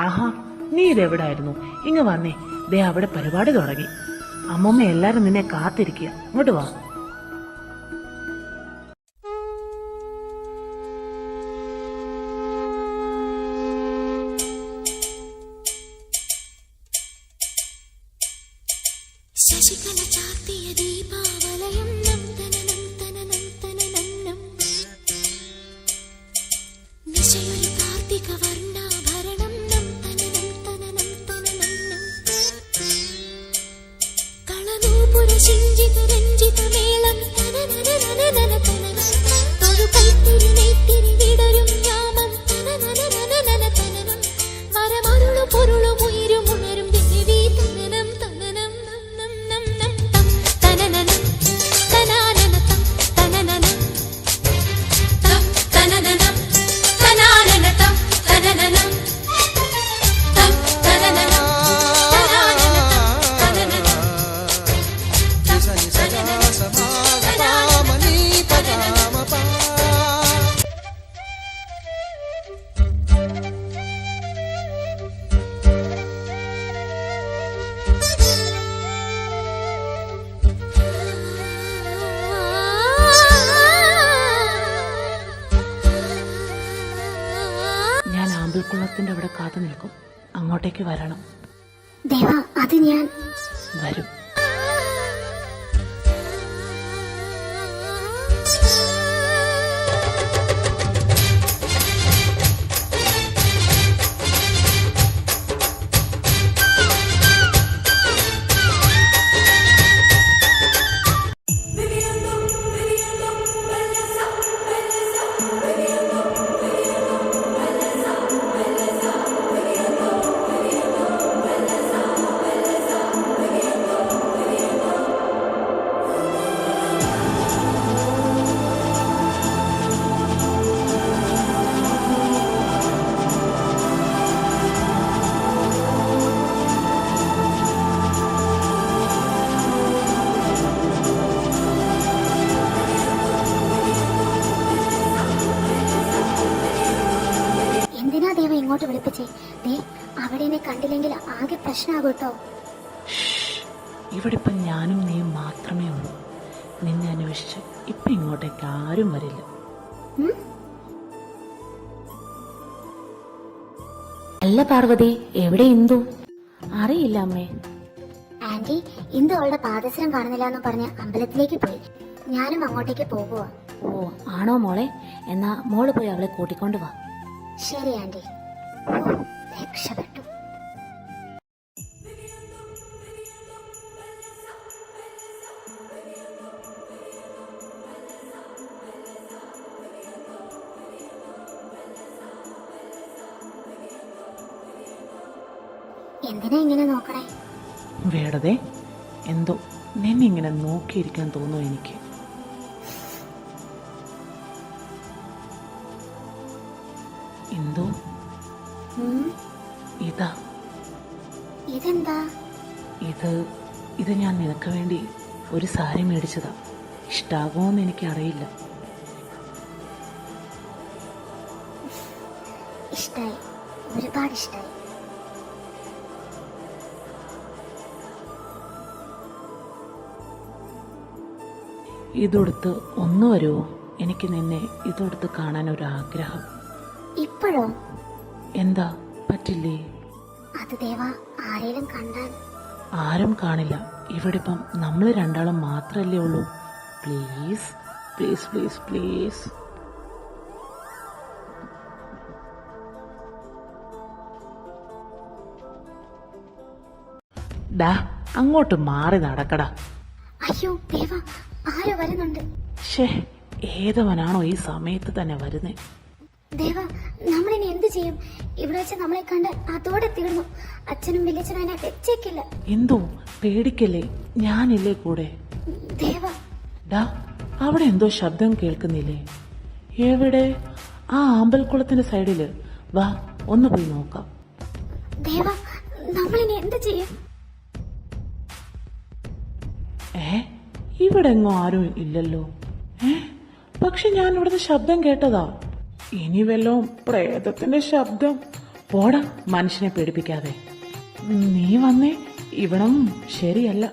D: ആഹാ, നീ ഇതെവിടായിരുന്നു? ഇങ്ങ് വന്നേ. ദേ, അവിടെ പരിപാടി തുടങ്ങി. അമ്മമ്മ എല്ലാരും നിന്നെ കാത്തിരിക്കുക. ഇങ്ങോട്ട് വാ.
G: ശശികല ചാർത്തിയ ദീപാവലയം നം തനനം തനനം തനനം നിശയൊരു കാർത്തിക വർണ്ണാഭരണം നം തനനം തനനം തനനം കളനൂപുര ശിഞ്ചിത രഞ്ജിത മേളം തനനം ഒരു കൈത്തിരി നെയ്ത്തിരി വിടരും യാമം തനനനനനനനനനനം വരമരുളു പൊരുളു ഉയരും ഉണരും ദേവി തനനം തനനം നം നം നം തം തനനനം തനാനനതം തനനനം തം തനനനം തനാനനതം തനനനം തം തനനനം
A: ഞാൻ ആമ്പിൾക്കുളത്തിന്റെ അവിടെ കാത്തു നിൽക്കും. അങ്ങോട്ടേക്ക് വരണം.
C: ദേവ, അത് ഞാൻ
A: വരും.
C: എന്തിനാ ദേവ ഇങ്ങോട്ട് വിളിപ്പിച്ചേ? ദേ, അവിടെ എന്നെ കണ്ടില്ലെങ്കിൽ ആകെ പ്രശ്നമാകും കേട്ടോ.
A: ഇവിടെ ഇപ്പം ഞാനും നീയും മാത്രമേ ഉള്ളൂ. നിന്നെ അന്വേഷിച്ച് ഇപ്പം ഇങ്ങോട്ടേക്ക് ആരും വരില്ല. അല്ല പാർവതി, എവിടെ ഇന്ദു? അറിയില്ല അമ്മേ.
C: ആന്റി, ഇന്ദു അവളുടെ പാദസരം കാണുന്നില്ല എന്ന് പറഞ്ഞ് അമ്പലത്തിലേക്ക് പോയി. ഞാനും അങ്ങോട്ടേക്ക് പോകുക.
A: ഓ, ആണോ മോളെ? എന്നാ മോള് പോയി അവളെ കൂട്ടിക്കൊണ്ട് വാ.
C: ശരി ആന്റി. ഓ, രക്ഷപ്പെട്ടു. എന്തിനാ ഇങ്ങനെ നോക്കണേ?
A: വേടതേ, എന്തോ നിന്നിങ്ങനെ നോക്കിയിരിക്കാൻ തോന്നുന്നു എനിക്ക്. എന്തോ ഇതാ.
C: ഇതെന്താ?
A: ഇത് ഞാൻ നിനക്ക് വേണ്ടി ഒരു സാരി മേടിച്ചതാ. ഇഷ്ടാകുമോന്ന് എനിക്കറിയില്ല.
C: ഇഷ്ടായി, ഒരുപാട് ഇഷ്ടായി.
A: ഇതൊടുത്ത് ഒന്ന് വരുമോ? എനിക്ക് നിന്നെ ഇതൊടുത്ത് കാണാൻ ഒരു ആഗ്രഹം.
C: ഇപ്പോഴോ?
A: എന്താ, പറ്റില്ലേ?
C: അത് ദേവ, ആരേലും കണ്ടാൽ?
A: ആരും കാണില്ല. ഇവിടെ ഇപ്പം നമ്മൾ രണ്ടാളും മാത്രല്ലേ ഉള്ളൂ. Please please please please. ഡാ, അങ്ങോട്ട് മാറി നടക്കടാ.
C: അയ്യോ ദേവ, ആരോ വരുന്നുണ്ട്.
A: ഷേ, ഏതവനാണോ ഈ സമയത്ത് തന്നെ വരുന്നേ?
C: ദേവ, നമ്മളിനി എന്ത് ചെയ്യും? ഇവിടെ വെച്ച് നമ്മളെ കണ്ട് അതോടെ തീർന്നു. അച്ഛനും വിളിച്ചനും എന്നെ വെച്ചേക്കില്ല.
A: എന്തോ പേടിക്കല്ലേ, ഞാനില്ലേ കൂടെ.
C: ദേവ,
A: ഡാ, അവിടെ എന്തോ ശബ്ദം കേൾക്കുന്നില്ലേ? എവിടെ? ആ അമ്പലക്കുളത്തിന്റെ സൈഡില്. വാ, ഒന്ന് പോയി നോക്കാം.
C: ദേവ, നമ്മളിനി എന്ത് ചെയ്യും?
A: ഇവിടെ എങ്ങോ ആരും ഇല്ലല്ലോ. പക്ഷെ ഞാൻ ഇവിടുത്തെ ശബ്ദം കേട്ടതാ. ഇനി വല്ലോ പ്രേതത്തിന്റെ ശബ്ദം. പോടാ, മനുഷ്യനെ പേടിപ്പിക്കാതെ. നീ വന്നേ, ഇവിടം ശരിയല്ല.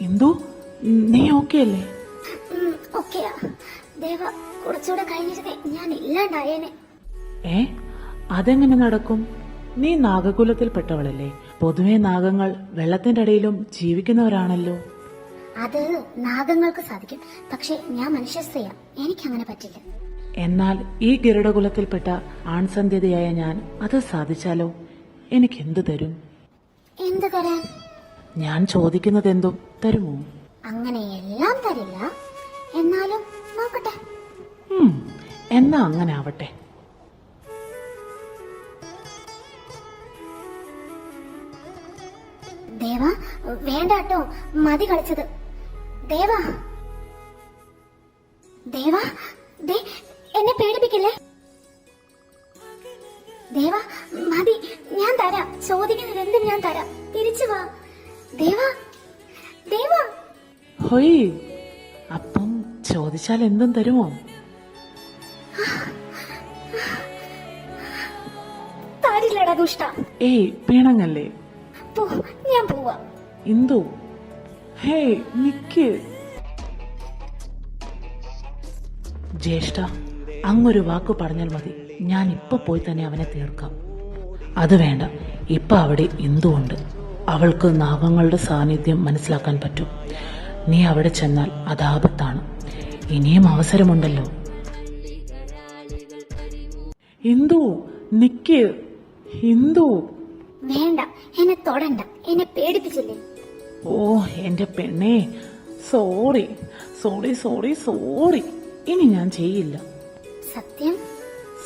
A: ഇന്ദു, നീ ഓക്കെ അല്ലേ?
C: ഓക്കെയാ ദേവ, കുറച്ചുകൂടെ കഴിഞ്ഞിരുന്നേ ഞാൻ ഇല്ലാണ്ടായേനെ.
A: അതെങ്ങനെ നടക്കും? നീ നാഗകുലത്തിൽപ്പെട്ടവളല്ലേ? പൊതുവെ നാഗങ്ങൾ വെള്ളത്തിന്റെ അടിയിലും ജീവിക്കുന്നവരാണല്ലോ.
C: അത് നാഗങ്ങൾക്ക് സാധിക്കും, പക്ഷെ ഞാൻ മനുഷ്യ സ്ത്രീയാ, എനിക്കങ്ങനെ പറ്റില്ല.
D: എന്നാൽ ഈ ഗരുഡകുലത്തിൽപ്പെട്ട ആൺസന്ധ്യതയായ ഞാൻ അത് സാധിച്ചാലോ? എനിക്ക് എന്ത് തരും?
C: എന്ത് തരാൻ?
D: ഞാൻ ചോദിക്കുന്നതെന്തും തരുമോ?
C: അങ്ങനെ എല്ലാം തരില്ല, എന്നാലും നോക്കട്ടെ.
D: എന്നാ അങ്ങനെ ആവട്ടെ.
C: ദേവ, വേണ്ട കേട്ടോ, മതി കളിച്ചത്. ദേവ, ദേവ, ദേ, എന്നെ പേടിപ്പിക്കില്ലേ. ദേവ, മതി, ഞാൻ തരാം. ചോദിക്കുന്നത് എന്തും ഞാൻ തരാം. തിരിച്ചു വാ ദേവ. ദേവ,
D: ഹൊയ്, അപ്പം ചോദിച്ചാൽ എന്തും തരുമോ?
C: താരില്ലടാ ദുഷ്ട.
D: ഏയ്, പിണങ്ങല്ലേ.
C: പോ, ഞാൻ പോവാ.
D: ഇന്ദു, ഹേ, നിക്ക്. ജ്യേഷ്ഠ, അങ്ങൊരു വാക്ക് പറഞ്ഞാൽ മതി. ഞാൻ ഇപ്പൊ പോയി തന്നെ അവനെ തീർക്കാം. അത് വേണ്ട, ഇപ്പൊ അവിടെ ഇന്ദുവുണ്ട്. അവൾക്ക് നാഗങ്ങളുടെ സാന്നിധ്യം മനസ്സിലാക്കാൻ പറ്റും. നീ അവിടെ ചെന്നാൽ അത് ആപത്താണ്. ഇനിയും അവസരമുണ്ടല്ലോ. ഇന്ദു, നിക്ക്. ഇന്ദു,
C: വേണ്ട, എന്നെ തൊടണ്ട. എന്നെ പേടിപ്പിച്ചില്ലേ.
D: ഓ എന്റെ പെണ്ണേ, സോറി സോറി സോറി സോറി. ഇനി ഞാൻ ചെയ്യില്ല.
C: സത്യം?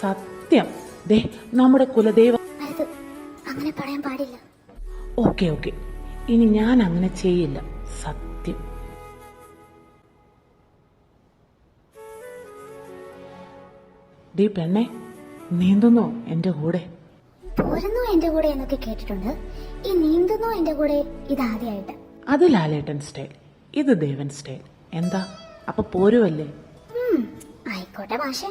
D: സത്യം. ദേ, നമ്മുടെ കുലദൈവം.
C: അരുത്, അങ്ങനെ പറയാൻ പാടില്ല.
D: ഓക്കെ ഓക്കെ, ഇനി ഞാൻ അങ്ങനെ ചെയ്യില്ല. സത്യം. ഡീ പെണ്ണെ, നീന്തുന്നോ എന്റെ കൂടെ?
C: പോരുന്നോ എന്റെ കൂടെ എന്നൊക്കെ കേട്ടിട്ടുണ്ട്. ഈ നീന്തുന്നോ എന്റെ കൂടെ ഇതാദ്യമായിട്ട്.
D: അത് ലാലേട്ടൻ സ്റ്റൈൽ, ഇത് ദേവൻ സ്റ്റൈൽ. എന്താ, അപ്പൊ പോരുവല്ലേ?
C: ആയിക്കോട്ടെ മാഷെ.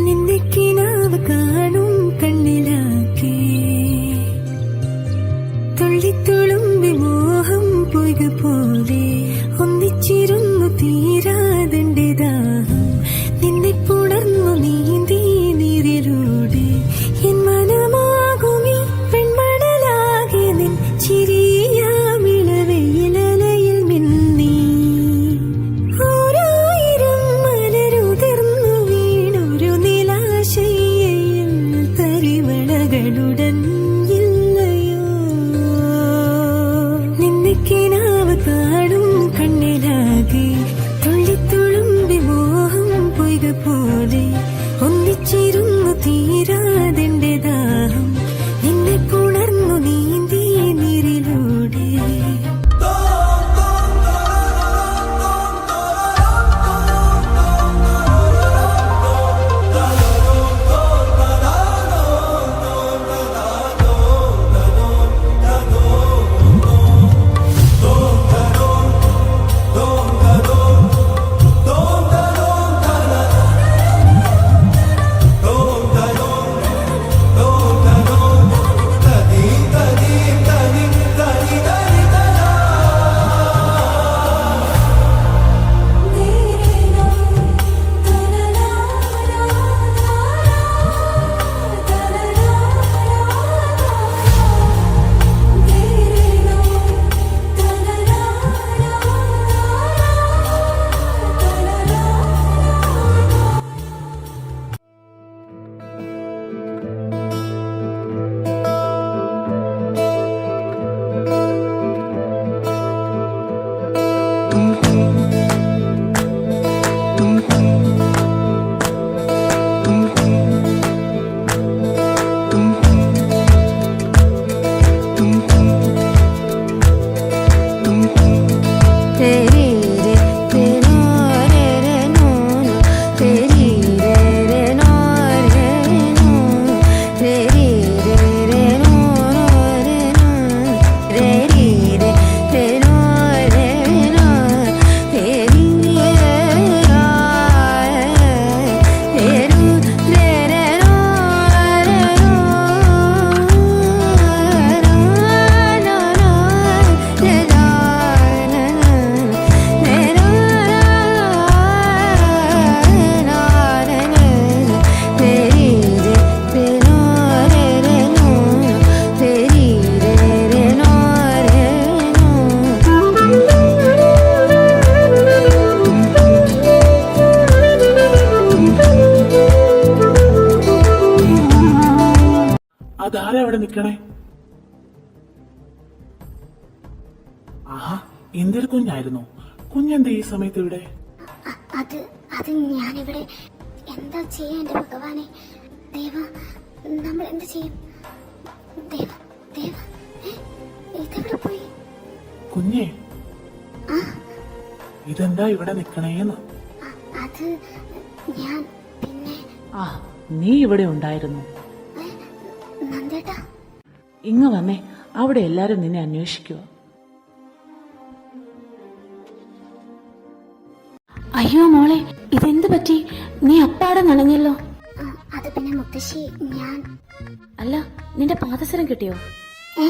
H: നിന്നിക്കിനാവ് കാണും കണ്ണിലാക്കി തുള്ളിത്തുളുമ്പി മോഹം പൊയ്ക പോലെ ഒന്നിച്ചിരുന്നു തീരാതന്റെ ദാഹം നിന്നെ പുണർന്നു നീന്തി നീരിലൂടെ എൻ മനമാകുമീ പെൺമണലാകെ നിൻ ചിരിയാമിളവയിലലയിൽ മിന്നി ഓരായിരം മലരുതിർന്നു വീണൊരു നിലാശയിൽ തരിവളകളുടൻ ഇല്ലയോ നിന്നെ കിനാവ് കാണും കണ്ണിലാകെ തുള്ളി
F: നിക്കണേ? ആഹാ, എന്തൊരു കുഞ്ഞായിരുന്നു. കുഞ്ഞെന്താ ഈ സമയത്ത് ഇവിടെ?
C: അത് അത് ഞാനിവിടെ എന്താ ചെയ്യാ എന്റെ ഭഗവാനെ. ദേവ, നമ്മൾ എന്ത് ചെയ്യും? ദേവ ദേവ, ഇതെവിടെ പോയി?
F: കുഞ്ഞേ,
C: ആ,
F: ഇതെന്താ ഇവിടെ നിക്കണേന്ന്?
C: അത് ഞാൻ പിന്നെ
D: ആ, നീ ഇവിടെ ഉണ്ടായിരുന്നു.
C: നന്ദേട്ടാ.
D: ഇങ്ങ് വന്നേ, അവിടെ എല്ലാരും നിന്നെ അന്വേഷിക്കുക.
A: അയ്യോ മോളെ, ഇതെന്ത് പറ്റി? നീ അപ്പാടെ നനഞ്ഞല്ലോ.
C: അത് പിന്നെ മുത്തശ്ശി, ഞാൻ
A: അല്ല, നിന്റെ പാദസരം കിട്ടിയോ?
C: ഏ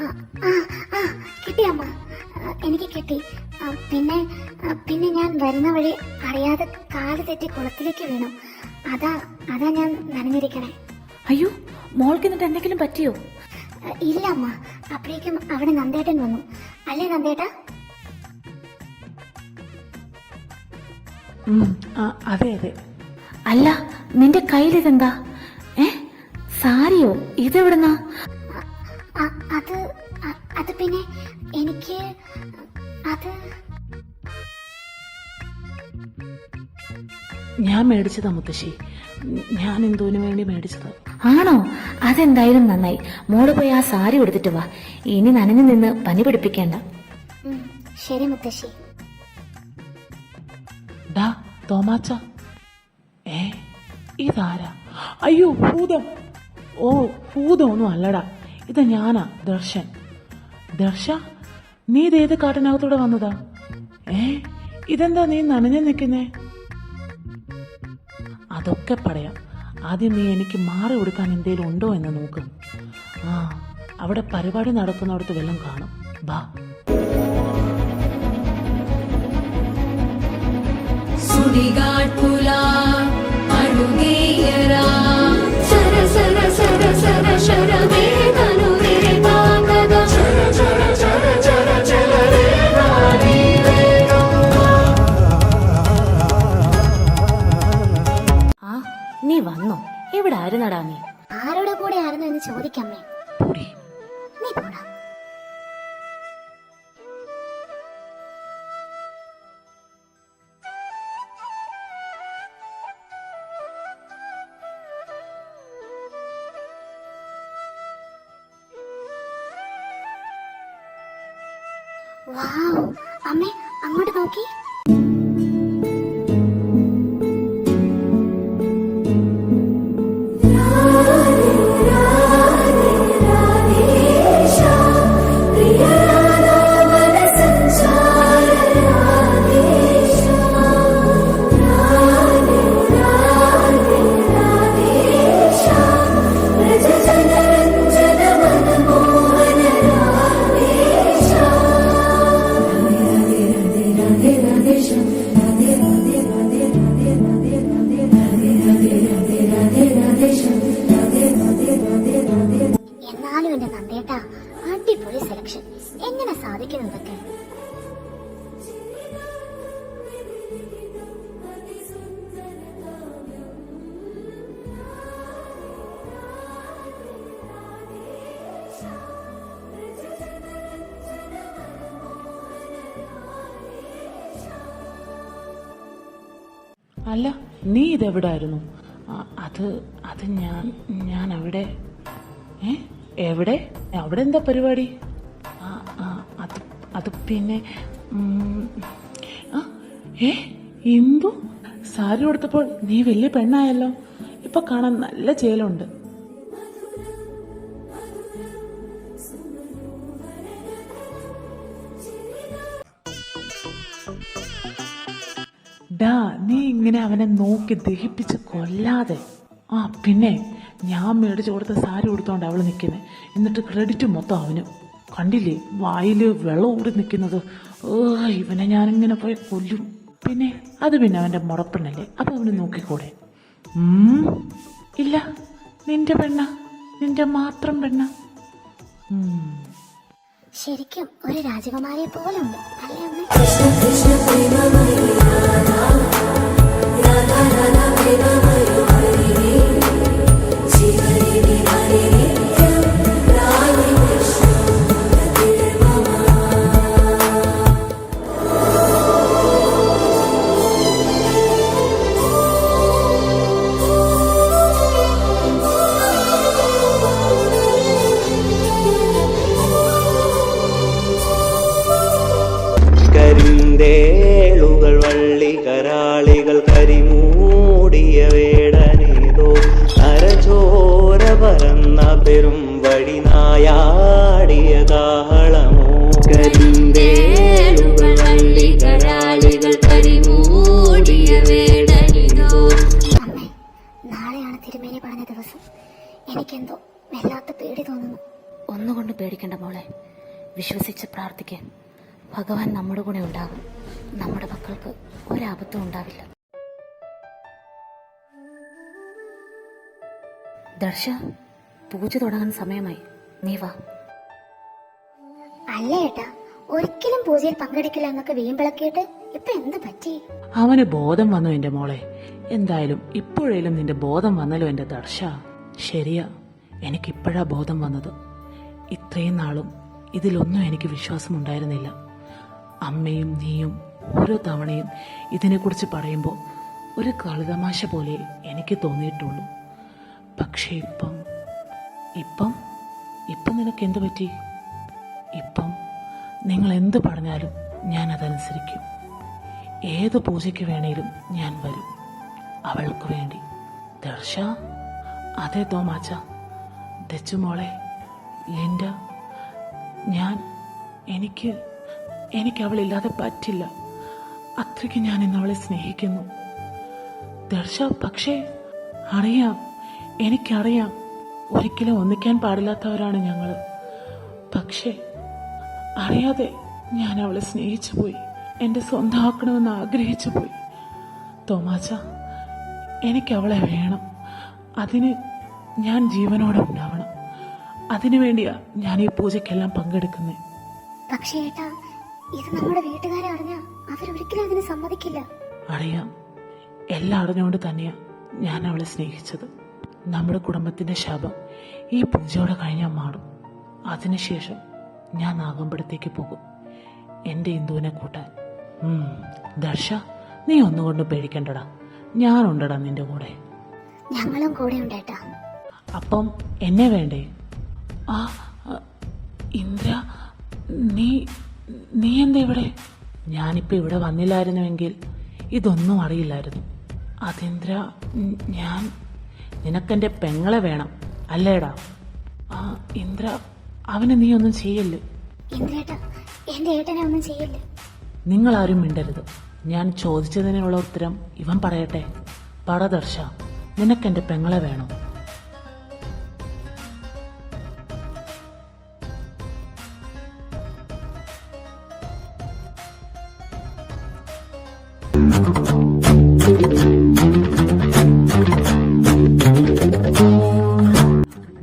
C: ആ, ആ, ആ, കിട്ടി അമ്മ, എനിക്ക് കിട്ടി. പിന്നെ ഞാൻ വരുന്ന വഴി അറിയാതെ കാല് തെറ്റി കുളത്തിലേക്ക് വീണു. അതാ ഞാൻ നനഞ്ഞിരിക്കണേ.
A: അയ്യോ, മോൾക്ക് എന്നിട്ട് എന്തെങ്കിലും പറ്റിയോ?
C: ഇല്ല അമ്മ, അപ്പോഴേക്കും അവിടെ നന്ദേട്ടൻ വന്നു. അല്ലേ നന്ദേട്ടാ?
D: അതെ അതെ.
A: അല്ല, നിന്റെ കയ്യിലിതെന്താ? സാരിയോ? ഇതെവിടുന്നാ?
C: അത് പിന്നെ എനിക്ക് അത്
D: ഞാൻ മേടിച്ചതാ മുത്തശ്ശി. ഞാൻ എന്തോന് വേണ്ടി മേടിച്ചതാ.
A: ആണോ? അതെന്തായാലും നന്നായി. മോള് പോയി ആ സാരി എടുത്തിട്ട് വാ. ഇനി നനഞ്ഞു നിന്ന് പനി പിടിപ്പിക്കേണ്ട.
C: ശരി മുത്തശ്ശി.
D: ഡാ തോമാച്ച, ഇതാരാ? അയ്യോ, ഭൂതം. ഓ, ഭൂതമൊന്നും അല്ലടാ, ഇത് ഞാനാ, ദർശൻ. ദർശ, നീ ഇതേത് കാട്ടിനകത്തൂടെ വന്നതാ? ഇതെന്താ നീ നനഞ്ഞു നിൽക്കുന്നേ? അതൊക്കെ പറയാം. ആദ്യം നീ എനിക്ക് മാറി കൊടുക്കാൻ എന്തേലും ഉണ്ടോ എന്ന് നോക്ക്. അവിടെ പരിപാടി നടക്കുന്നിടത്ത് വല്ലതും കാണും. ബാ.
G: സുടികാട്ടുല അഴുകേയരാ സര സര സര സര ശരവേദനു വേദാംഗദ ചര ചര ചര ചര ചലരേ നാദി വേഗം.
A: ആ, നീ വന്നോ? ഇവിടെ ആയിരുന്നടാ നീ?
C: ആരുടെ കൂടെ ആയിരുന്നു എന്ന് ചോദിക്കമ്മേ.
D: പൊടി.
C: നീ പോടാ. വാവ്, അമ്മേ അങ്ങോട്ട് നോക്കി. എന്നാലും എന്റെ നന്ദേട്ടാ, അടിപൊളി സെലക്ഷൻ. എങ്ങനെ സാധിക്കുന്നതൊക്കെ?
D: അല്ല, നീ ഇതെവിടായിരുന്നു? അത് ഞാൻ അവിടെ. എവിടെ? അവിടെ എന്താ പരിപാടി? അത് പിന്നെ എന്തു സാരി കൊടുത്തപ്പോൾ നീ വലിയ പെണ്ണായല്ലോ. ഇപ്പൊ കാണാൻ നല്ല ചേലുണ്ട്. ഡാ, നീ ഇങ്ങനെ അവനെ നോക്കി ദഹിപ്പിച്ച് കൊല്ലാതെ. പിന്നെ ഞാൻ മേടിച്ചു കൊടുത്ത സാരി കൊടുത്തോണ്ട് അവള് നിൽക്കുന്നത്. എന്നിട്ട് ക്രെഡിറ്റ് മൊത്തം അവന്. കണ്ടില്ലേ വായില് വെള്ളം ഊറി നിൽക്കുന്നത്? ഇവനെ ഞാനിങ്ങനെ പോയി കൊല്ലും. പിന്നെ അവന്റെ മുറപ്പെണ്ണല്ലേ, അത് അവന് നോക്കിക്കൂടെ? ഇല്ല, നിന്റെ പെണ്ണ, നിന്റെ മാത്രം പെണ്ണ.
C: ശരിക്കും ഒരു രാജകുമാരിയെ പോലെ ഉണ്ട് അല്ലേ അമ്മേ?
G: Hare Hare
B: പെരും വഴി നായാടിയ കാളമോ
G: കരിന്തേളുകൾ വള്ളികരാളികൾ കരിമൂടിയ വേടനിതോ.
C: അമ്മേ, നാളെയാണ് തിരുമേനി പറഞ്ഞ ദിവസം. എനിക്കെന്തോ വല്ലാത്ത പേടി തോന്നുന്നു.
A: ഒന്നുകൊണ്ട് പേടിക്കണ്ട മോളെ, വിശ്വസിച്ച് പ്രാർത്ഥിക്കാൻ. ഭഗവാൻ നമ്മുടെ കൂടെ ഉണ്ടാകും. നമ്മുടെ മക്കൾക്ക് ഒരാപത്തും ഉണ്ടാവില്ല. ദർശ, പൂജ തുടങ്ങാൻ സമയമായി, നീ വാ.
C: അല്ല ഏട്ടാ, ഒരിക്കലും പൂജയിൽ പങ്കെടുക്കില്ല എന്നൊക്കെ വീമ്പിളക്കിയിട്ട് ഇപ്പൊ എന്ത് പറ്റി?
D: അവന് ബോധം വന്നു എന്റെ മോളെ. എന്തായാലും ഇപ്പോഴേലും നിന്റെ ബോധം വന്നല്ലോ എന്റെ ദർശ. ശരിയാ, എനിക്കിപ്പോഴാ ബോധം വന്നത്. ഇത്രയും നാളും ഇതിലൊന്നും എനിക്ക് വിശ്വാസമുണ്ടായിരുന്നില്ല. അമ്മയും നീയും ഓരോ തവണയും ഇതിനെക്കുറിച്ച് പറയുമ്പോൾ ഒരു കളിതമാശ പോലെ എനിക്ക് തോന്നിയിട്ടുള്ളൂ. പക്ഷേ ഇപ്പം ഇപ്പം ഇപ്പം നിനക്ക് എന്തു പറ്റി? ഇപ്പം നിങ്ങൾ എന്ത് പറഞ്ഞാലും ഞാൻ അതനുസരിക്കും. ഏത് പൂജയ്ക്ക് വേണേലും ഞാൻ വരും, അവൾക്ക് വേണ്ടി. ദർശ, അതെ തോമാച്ച, ദച്ചുമോളെ, ലിൻഡ, എനിക്ക് അവളില്ലാതെ പറ്റില്ല. അത്രയ്ക്ക് ഞാൻ ഇന്ന് അവളെ സ്നേഹിക്കുന്നു ദർശ. പക്ഷേ അറിയാം, എനിക്കറിയാം, ഒരിക്കലും ഒന്നിക്കാൻ പാടില്ലാത്തവരാണ് ഞങ്ങൾ. പക്ഷേ അറിയാതെ ഞാൻ അവളെ സ്നേഹിച്ചു പോയി, എന്റെ സ്വന്തമാക്കണമെന്ന് ആഗ്രഹിച്ചു പോയി. തോമാച്ച, എനിക്ക് അവളെ വേണം. അതിന് ഞാൻ ജീവനോടെ ഉണ്ടാവണം. അതിനു വേണ്ടിയാ ഞാൻ ഈ പൂജയ്ക്കെല്ലാം പങ്കെടുക്കുന്നത്.
C: പക്ഷേ ഏട്ടാ, ഇത് നമ്മുടെ വീട്ടുകാരെ അറിഞ്ഞാ അവരൊരിക്കലും അതിന് സമ്മതിക്കില്ല.
D: അറിയാം, എല്ലാം അറിഞ്ഞുകൊണ്ട് തന്നെയാ ഞാൻ അവളെ സ്നേഹിച്ചത്. നമ്മുടെ കുടുംബത്തിന്റെ ശാപം ഈ പൂജയോടെ കഴിഞ്ഞാൽ മാറും. അതിനുശേഷം ഞാൻ നാഗമ്പടത്തേക്ക് പോകും, എന്റെ ഇന്ദുവിനെ കൂട്ടാൻ. ദർശ, നീ ഒന്നുകൊണ്ടും പേടിക്കണ്ടടാ, ഞാനുണ്ടടാ നിന്റെ കൂടെ.
C: ഞങ്ങളും കൂടെ ഉണ്ടേട്ടാ.
D: അപ്പം എന്നെ വേണ്ടേ? ആ ഇന്ദ്ര, നീ എന്താ ഇവിടെ? ഞാനിപ്പോ ഇവിടെ വന്നില്ലായിരുന്നുവെങ്കിൽ ഇതൊന്നും അറിയില്ലായിരുന്നു. അതിന്ദ്ര, നിനക്കെന്റെ പെങ്ങളെ വേണം അല്ലേടാ? ആ ഇന്ദ്ര, അവന് നീ ഒന്നും ചെയ്യല്ലേ.
C: ഇന്ദ്രേട്ടാ, എന്റെ ഏട്ടനെ ഒന്നും ചെയ്യില്ല.
D: നിങ്ങളാരും മിണ്ടരുത്. ഞാൻ ചോദിച്ചതിനുള്ള ഉത്തരം ഇവൻ പറയട്ടെ. പറ ദർശ, നിനക്കെന്റെ പെങ്ങളെ വേണോ?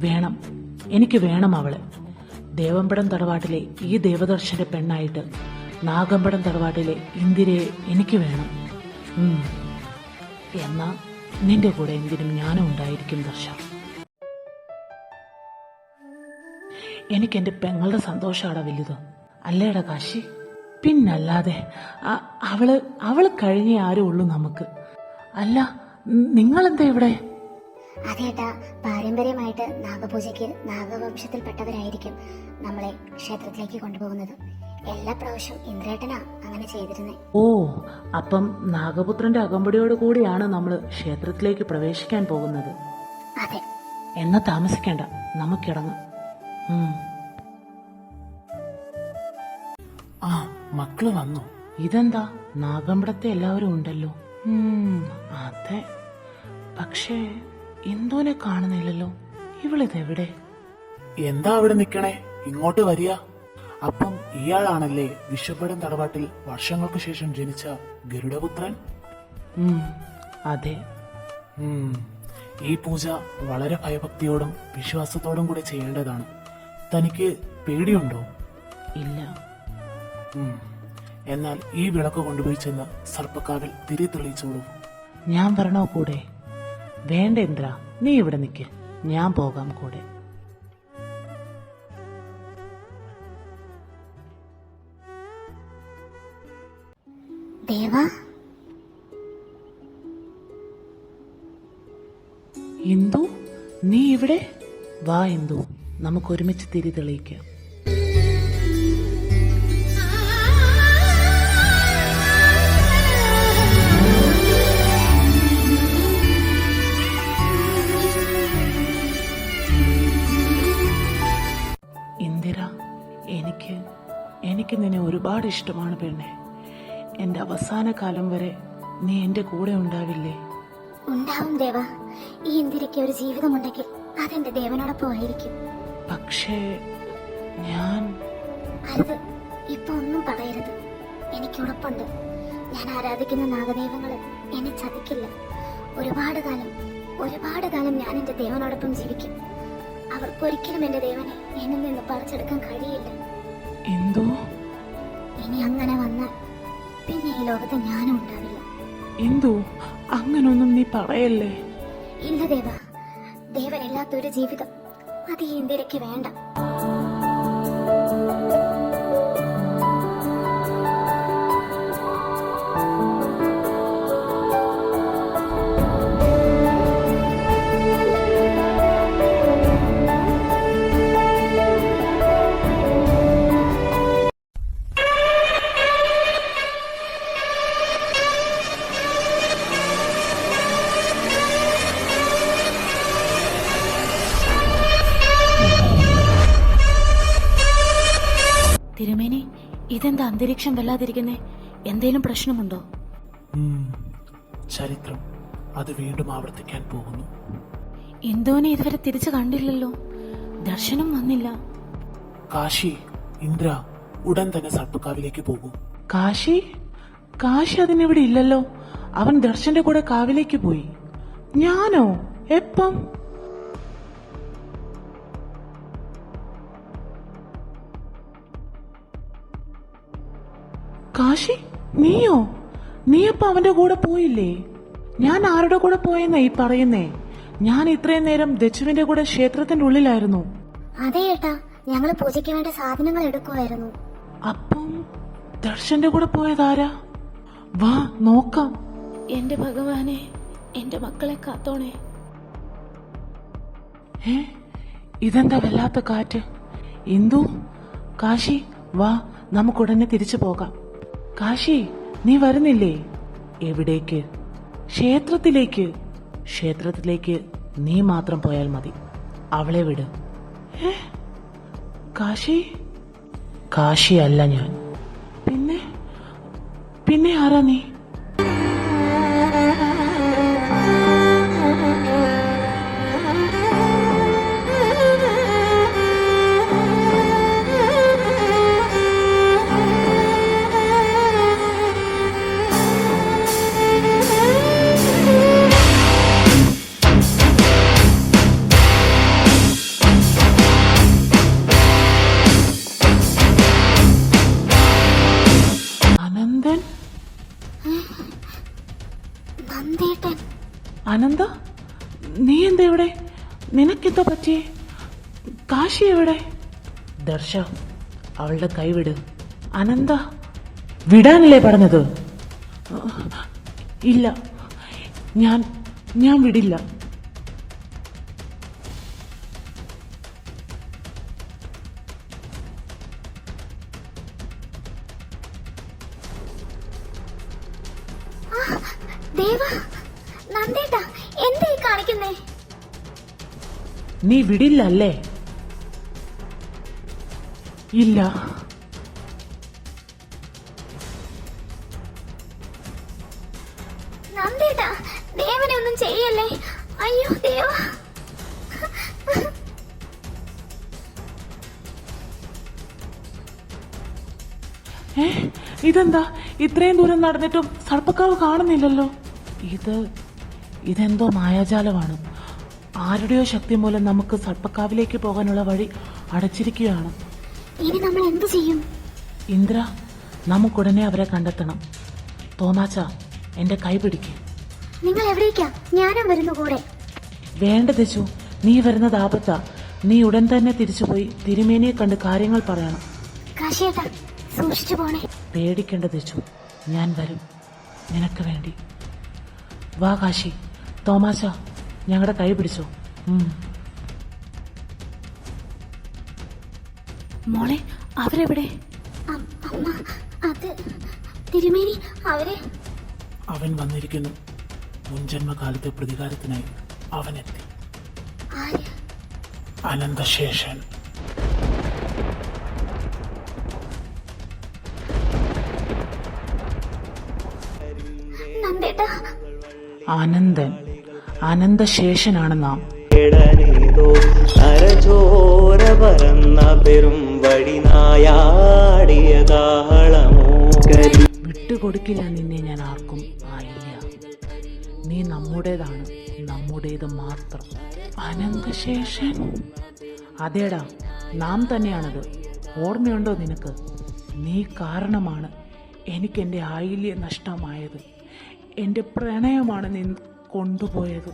D: വേണം, എനിക്ക് വേണം അവളെ. ദേവമ്പടം തറവാട്ടിലെ ഈ ദേവദർശന്റെ പെണ്ണായിട്ട് നാഗമ്പടം തറവാട്ടിലെ ഇന്ദിരയെ എനിക്ക് വേണം. എന്നാ നിന്റെ കൂടെ എന്തിനും ഞാനും ഉണ്ടായിരിക്കും ദർശ. എനിക്കെന്റെ പെങ്ങളുടെ സന്തോഷാടാ വലുത്, അല്ലേടാ കാശി? പിന്നല്ലാതെ. അവള് കഴിഞ്ഞേ ആരും ഉള്ളൂ നമുക്ക്. അല്ല, നിങ്ങളെന്താ ഇവിടെ?
C: അതേട്ടാ, പാരമ്പര്യമായിട്ട് നാഗപൂജയ്ക്ക് നാഗവംശത്തിൽപ്പെട്ടവരായിരിക്കും നമ്മളെ ക്ഷേത്രത്തിലേക്ക് കൊണ്ടുപോകുന്നത്. എല്ലാ പ്രാവശ്യവും ഇന്ദ്രേട്ടനാ അങ്ങനെ ചെയ്തിരുന്നേ.
D: ഓ, അപ്പം നാഗപുത്രന്റെ അകമ്പടിയോട് കൂടിയാണ് നമ്മൾ ക്ഷേത്രത്തിലേക്ക് പ്രവേശിക്കാൻ പോകുന്നത്.
C: അതെ.
D: എന്നാ താമസിക്കേണ്ട, നമുക്കിറങ്ങാം.
F: ആ, മക്കള് വന്നു.
D: ഇതെന്താ, നാഗമ്പടത്തെ എല്ലാവരും ഉണ്ടല്ലോ. അതെ, പക്ഷേ ഇന്ദുവിനെ കാണുന്നില്ലല്ലോ. ഇവളിതെവിടെ?
F: എന്താ അവിടെ നിക്കണേ? ഇങ്ങോട്ട് വരിക. അപ്പം ഇയാളാണല്ലേ വിശ്വപടം തറവാട്ടിൽ വർഷങ്ങൾക്ക് ശേഷം ജനിച്ച ഗരുഡപുത്രൻ?
D: അതെ.
F: ഈ പൂജ വളരെ ഭയഭക്തിയോടും വിശ്വാസത്തോടും കൂടെ ചെയ്യേണ്ടതാണ്. തനിക്ക് പേടിയുണ്ടോ?
D: ഇല്ല.
F: എന്നാൽ ഈ വിളക്ക് കൊണ്ടുപോയി ചെന്ന് സർപ്പക്കാവിൽ തിരി തെളിയിച്ചോളൂ.
D: ഞാൻ വരണോ കൂടെ? വേണ്ട ഇന്ദ്ര, നീ ഇവിടെ നിൽക്ക്, ഞാൻ പോകാം കൂടെ.
C: ദേവാ,
D: ഇന്ദു, നീ ഇവിടെ വാ. ഇന്ദു, നമുക്ക് ഒരുമിച്ച് തിരി തെളിയിക്കാം. ഒരുപാട് ഇഷ്ടമാണ് പെണ്ണെ. എൻ്റെ അവസാന കാലം വരെ നീ എൻ്റെ കൂടെ ഉണ്ടാവില്ലേ?
C: ഉണ്ടാവും ദേവ. ഈ ഇന്ദിരയ്ക്ക് ഒരു ജീവിതമുണ്ടെങ്കിൽ അതെന്റെ ദേവനോടൊപ്പം ആയിരിക്കും.
D: പക്ഷേ ഞാൻ
C: അരുത്, ഇപ്പൊ ഒന്നും പറയരുത്. എനിക്ക് ഉറപ്പുണ്ട്, ഞാൻ ആരാധിക്കുന്ന നാഗദൈവങ്ങള് എന്നെ ചതിക്കില്ല. ഒരുപാട് കാലം ഞാൻ എന്റെ ദേവനോടൊപ്പം ജീവിക്കും. അവർക്കൊരിക്കലും എന്റെ ദേവനെ എന്നിൽ നിന്ന് പറിച്ചെടുക്കാൻ കഴിയില്ല.
D: എന്തോ
C: ഇനി അങ്ങനെ വന്നാൽ പിന്നെ ഈ ലോകത്ത് ഞാനും ഉണ്ടാവില്ല.
D: എന്തോ അങ്ങനൊന്നും നീ പറയല്ലേ.
C: ഇല്ല ദേവ, ദേവനില്ലാത്തൊരു ജീവിതം അത് ഈ ഇന്ദിരയ്ക്ക് വേണ്ട.
A: തിരുമേനി, ഇതെന്താ അന്തരീക്ഷം വല്ലാതിരിക്കുന്നേ? എന്തേലും പ്രശ്നമുണ്ടോ?
F: ചരിത്രം അത് വീണ്ടും ആവർത്തിക്കാൻ പോകുന്നു.
A: ഇന്ദുവിനെ ഇതുവരെ തിരിച്ചു കണ്ടില്ലല്ലോ, ദർശനം വന്നില്ല.
F: കാശി, ഇന്ദ്ര ഉടൻ തന്നെ സർപ്പക്കാവിലേക്ക് പോകും.
D: കാശി അതിനിവിടെ ഇല്ലല്ലോ. അവൻ ദർശന്റെ കൂടെ കാവിലേക്ക് പോയി. ഞാനോ? എപ്പം? കാശി, നീയോ? നീയപ്പോ അവന്റെ കൂടെ പോയില്ലേ? ഞാൻ ആരുടെ കൂടെ പോയെന്നാ ഈ പറയുന്നേ? ഞാൻ ഇത്രയും നേരം ദച്ചുവിന്റെ കൂടെ ക്ഷേത്രത്തിന്റെ ഉള്ളിലായിരുന്നു.
C: അതെ ഏട്ടാ, ഞങ്ങള് പൂജയ്ക്ക് വേണ്ട സാധനങ്ങൾ എടുക്കുമായിരുന്നു.
D: അപ്പം ദർശന്റെ കൂടെ പോയതാരാ? വാ നോക്കാം.
A: എന്റെ ഭഗവാനെ, എന്റെ മക്കളെ കാത്തോണേ.
D: ഇതെന്താ വല്ലാത്ത കാറ്റ്? ഇന്ദു, കാശി വാ, നമുക്കുടനെ തിരിച്ചു പോകാം. കാശി, നീ വരുന്നില്ലേ? എവിടേക്ക്? ക്ഷേത്രത്തിലേക്ക് നീ മാത്രം പോയാൽ മതി. അവളെ വിട്. കാശി അല്ല ഞാൻ. പിന്നെ ആരാ നീ? അനന്ത, നീ എന്താ ഇവിടെ? നിനക്കെന്താ പറ്റിയേ? കാശി എവിടെ? ദർശ, അവളുടെ കൈവിട്. അനന്ത, വിടാനല്ലേ പറഞ്ഞത്? ഇല്ല, ഞാൻ വിടില്ല.
C: ദേവാ, നന്ദേട്ടാ, എന്താ ഈ കാണിക്കുന്നേ?
D: നീ വിടില്ല അല്ലേ? ഇല്ല.
C: നന്ദേട്ടാ, ദേവനെ ഒന്നും ചെയ്യല്ലേ. അയ്യോ ദേവാ.
D: ഇതെന്താ ഇത്രയും ദൂരം നടന്നിട്ടും സർപ്പക്കാവ് കാണുന്നില്ലല്ലോ? ഇതെന്തോ മായാജാലമാണ്. ആരുടെയോ ശക്തി മൂലം നമുക്ക് സർപ്പക്കാവിലേക്ക് പോകാനുള്ള വഴി അടച്ചിരിക്കുകയാണ്.
C: ഇനി നമ്മൾ എന്ത് ചെയ്യും?
D: ഇന്ദ്ര, നമുക്കുടനെ അവരെ കണ്ടെത്തണം. തോമാച്ച, എന്റെ കൈ പിടിക്ക്.
C: നിങ്ങൾ എവിടേക്കാ? ഞാനും വരുന്നു കൂടെ.
D: വേണ്ട ദച്ചു, നീ വരുന്നത് ആപത്താ. നീ ഉടൻ തന്നെ തിരിച്ചുപോയി തിരുമേനിയെ കണ്ട് കാര്യങ്ങൾ പറയണം.
C: കാശിയേട്ടാ, സൂക്ഷിച്ചു പോണേ.
D: പേടിക്കേണ്ട ദച്ചു, ഞാൻ വരും നിനക്ക് വേണ്ടി. വാ കാശി. തോമാശ, ഞങ്ങളുടെ കൈ പിടിച്ചോ.
A: മോളെ, അവരെവിടെ?
C: അമ്മ, അത് തിരുമേനി,
F: അവൻ വന്നിരിക്കുന്നു. മുൻജന്മകാലത്തെ പ്രതികാരത്തിനായി അവനെത്തി. അനന്തശേഷൻ.
C: നന്ദേട്ടാ.
D: അനന്തൻ, അനന്തശേഷനാണ് നാം.
B: ഇടനേതോ അരചോര പരന്ന പെരും വടിനായാടിയ കാളമോ
D: വിട്ടുകൊടുക്കില്ല നിന്നെ ഞാൻ ആർക്കും. ആയില്ല, നീ നമ്മുടേതാണ്, നമ്മുടേത് മാത്രം. അനന്തശേഷൻ? അതേടാ, നാം തന്നെയാണത്. ഓർമ്മയുണ്ടോ നിനക്ക്? നീ കാരണമാണ് എനിക്ക് എൻ്റെ ആയില്യം നഷ്ടമായത്. എൻ്റെ പ്രണയമാണ് നീ കൊണ്ടുപോയത്.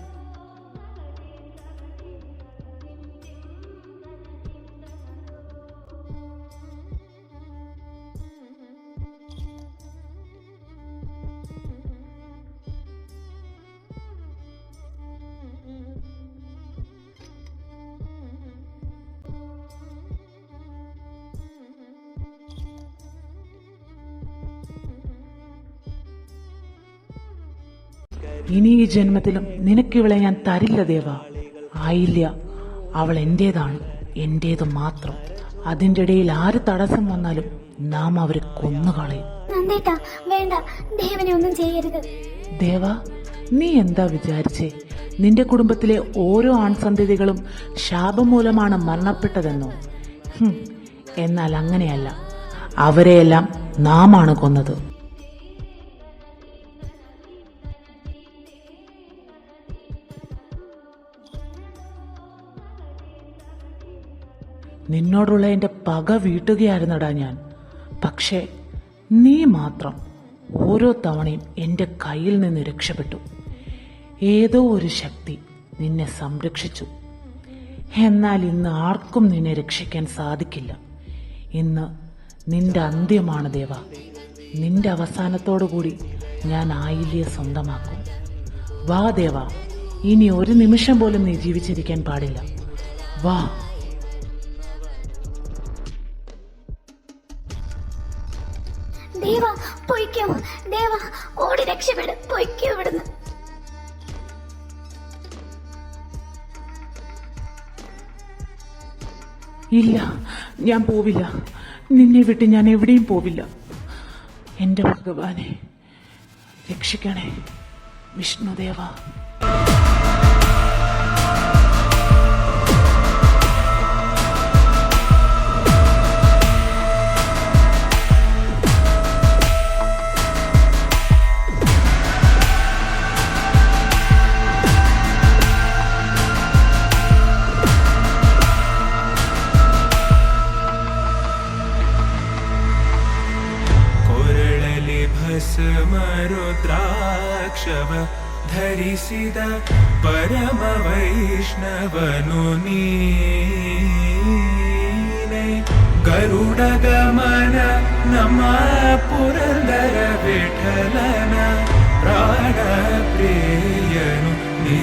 D: ഇനി ഈ ജന്മത്തിലും നിനക്കിവളെ ഞാൻ തരില്ല ദേവ. ആയില്ല, അവൾ എന്റേതാണ്, എന്റേത് മാത്രം. അതിൻ്റെ ഇടയിൽ ആര് തടസ്സം വന്നാലും നാം അവരെ കൊന്നുകളയും.
C: നന്ദേട്ടാ, വേണ്ട, ദേവനെ ഒന്നും ചെയ്യരുത്.
D: ദേവ, നീ എന്താ വിചാരിച്ചേ? നിന്റെ കുടുംബത്തിലെ ഓരോ ആൺസന്തതികളും ശാപം മൂലമാണ് മരണപ്പെട്ടതെന്നോ? എന്നാൽ അങ്ങനെയല്ല, അവരെയെല്ലാം നാമാണ് കൊന്നത്. നിന്നോടുള്ള എൻ്റെ പക വീട്ടുകയായിരുന്നടാ ഞാൻ. പക്ഷേ നീ മാത്രം ഓരോ തവണയും എൻ്റെ കയ്യിൽ നിന്ന് രക്ഷപ്പെട്ടു. ഏതോ ഒരു ശക്തി നിന്നെ സംരക്ഷിച്ചു. എന്നാൽ ഇന്ന് ആർക്കും നിന്നെ രക്ഷിക്കാൻ സാധിക്കില്ല. ഇന്ന് നിന്റെ അന്ത്യമാണ് ദേവ. നിന്റെ അവസാനത്തോടുകൂടി ഞാൻ ആയില്യെ സ്വന്തമാക്കും. വാ ദേവ, ഇനി ഒരു നിമിഷം പോലും നീ ജീവിച്ചിരിക്കാൻ പാടില്ല. വാ.
C: ദേവ, പൊയ്ക്കോ. ദേവ, ഓടി രക്ഷപ്പെട്. പൊയ്ക്കോ ഇവിടുന്ന്.
D: ഇല്ല, ഞാൻ പോവില്ല. നിന്നെ വിട്ട് ഞാൻ എവിടെയും പോവില്ല. എൻ്റെ ഭഗവാനെ രക്ഷിക്കണേ വിഷ്ണുദേവ.
E: ಭಸ್ಮರುದ್ರಾಕ್ಷವ ಧರಿಸಿದ ಪರಮ ವೈಷ್ಣವನು ನೀನೆ. ಗರುಡ ಗಮನ ನಮ್ಮ ಪುರಂದರ ವಿಠಲನ ಪ್ರಾಣ ಪ್ರಿಯನು ನೀ.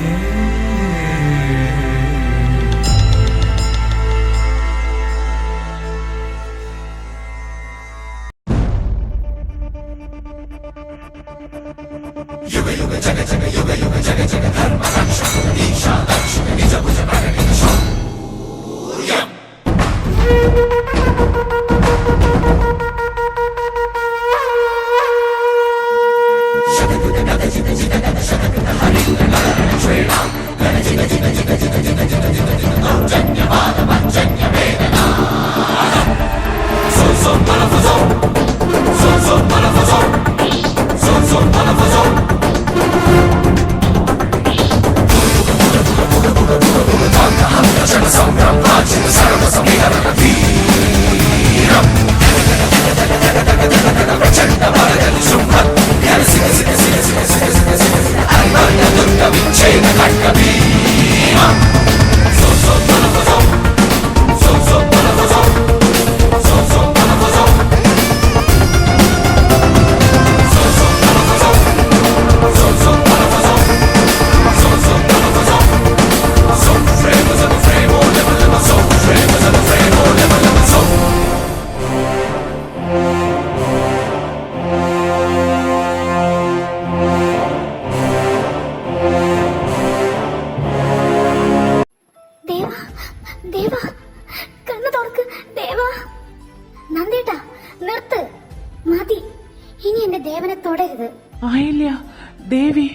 D: ദേവി,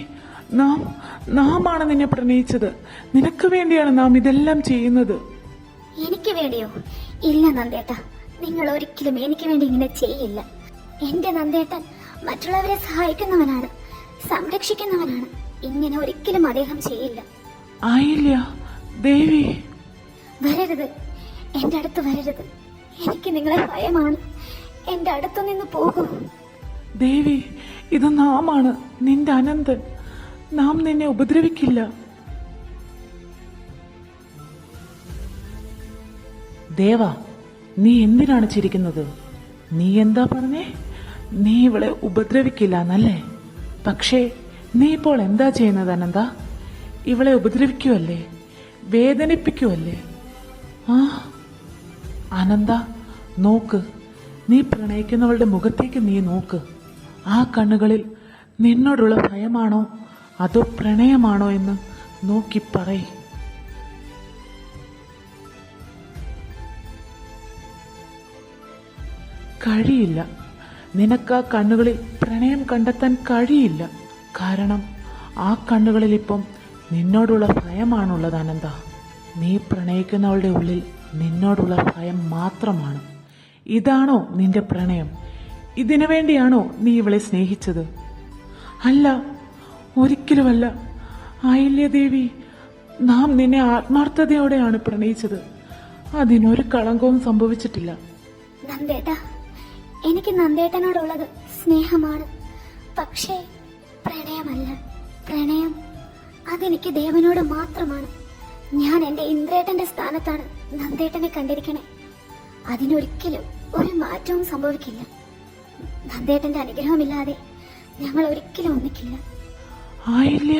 D: നാമാണ് നിന്നെ പ്രണയിച്ചത്. നിനക്ക് വേണ്ടിയാണ് നാം ഇതെല്ലാം ചെയ്യുന്നത്.
C: എനിക്ക് വേണ്ടിയോ? ഇല്ല നന്ദേട്ട, നിങ്ങൾ ഒരിക്കലും എനിക്ക് വേണ്ടി ഇങ്ങനെ ചെയ്യില്ല. എന്റെ നന്ദേട്ടൻ മറ്റുള്ളവരെ സഹായിക്കുന്നവനാണ്, സംരക്ഷിക്കുന്നവനാണ്. ഇങ്ങനെ ഒരിക്കലും അദ്ദേഹം ചെയ്യില്ല.
D: ആയില്ല ദേവി.
C: വരരുത്, എന്റെ അടുത്ത് വരരുത്. എനിക്ക് നിങ്ങളെ ഭയമാണ്. എന്റെ അടുത്തു നിന്ന് പോകൂ.
D: ദേവി, ഇത് നാമാണ്, നിന്റെ അനന്തൻ. നാം നിന്നെ ഉപദ്രവിക്കില്ല. ദേവ, നീ എന്തിനാണ് ചിരിക്കുന്നത്? നീ എന്താ പറഞ്ഞേ? നീ ഇവളെ ഉപദ്രവിക്കില്ല എന്നല്ലേ? പക്ഷേ നീ ഇപ്പോൾ എന്താ ചെയ്യുന്നത് അനന്ത? ഇവളെ ഉപദ്രവിക്കുവല്ലേ, വേദനിപ്പിക്കുവല്ലേ? ആ അനന്ത, നോക്ക്, നീ പ്രണയിക്കുന്നവളുടെ മുഖത്തേക്ക് നീ നോക്ക്. ആ കണ്ണുകളിൽ നിന്നോടുള്ള ഭയമാണോ അതോ പ്രണയമാണോ എന്ന് നോക്കി പറയ്. കഴിയില്ല. നിനക്ക് ആ കണ്ണുകളിൽ പ്രണയം കണ്ടെത്താൻ കഴിയില്ല. കാരണം ആ കണ്ണുകളിൽ ഇപ്പം നിന്നോടുള്ള ഭയമാണുള്ളത് അനന്ത. നീ പ്രണയിക്കുന്നവളുടെ ഉള്ളിൽ നിന്നോടുള്ള ഭയം മാത്രമാണ്. ഇതാണോ നിന്റെ പ്രണയം? ഇതിനു വേണ്ടിയാണോ നീ ഇവളെ സ്നേഹിച്ചത്? അല്ല, ഒരിക്കലുമല്ല. ആയില്യദേവി, നാം നിന്നെ ആത്മാർത്ഥതയോടെയാണ് പ്രണയിച്ചത്. അതിനൊരു കളങ്കവും സംഭവിച്ചിട്ടില്ല.
C: നന്ദേട്ടാ, എനിക്ക് നന്ദേട്ടനോടുള്ളത് സ്നേഹമാണ്, പക്ഷേ പ്രണയമല്ല. പ്രണയം അതെനിക്ക് ദേവനോട് മാത്രമാണ്. ഞാൻ എന്റെ ഇന്ദ്രേട്ടന്റെ സ്ഥാനത്താണ് നന്ദേട്ടനെ കണ്ടിരിക്കണേ. അതിനൊരിക്കലും ഒരു മാറ്റവും സംഭവിക്കില്ല. നന്ദേട്ടന്റെ അനുഗ്രഹമില്ലാതെ ഞങ്ങൾ ഒരിക്കലും ഒന്നിക്കില്ല.
D: ആയില്ല.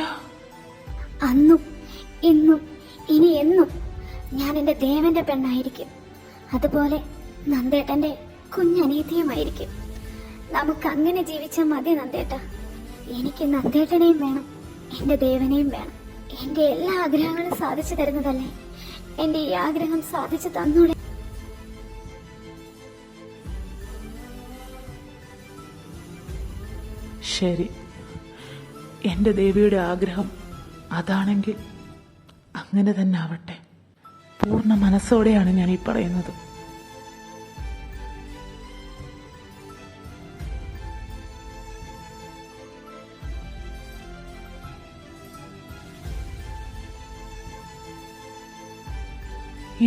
C: അന്നും ഇന്നും ഇനി എന്നും ഞാൻ എന്റെ ദേവന്റെ പെണ്ണായിരിക്കും. അതുപോലെ നന്ദേട്ടന്റെ കുഞ്ഞനീതിയുമായിരിക്കും. നമുക്ക് അങ്ങനെ ജീവിച്ചാൽ മതി നന്ദേട്ട. എനിക്ക് നന്ദേട്ടനെയും വേണം, എന്റെ ദേവനെയും വേണം. എന്റെ എല്ലാ ആഗ്രഹങ്ങളും സാധിച്ചു തരുന്നതല്ലേ? എന്റെ ഈ ആഗ്രഹം സാധിച്ചു തന്നൂടെ?
D: ശരി, എന്റെ ദേവിയുടെ ആഗ്രഹം അതാണെങ്കിൽ അങ്ങനെ തന്നെ ആവട്ടെ. പൂർണ്ണ മനസ്സോടെയാണ് ഞാൻ ഈ പറയുന്നത്.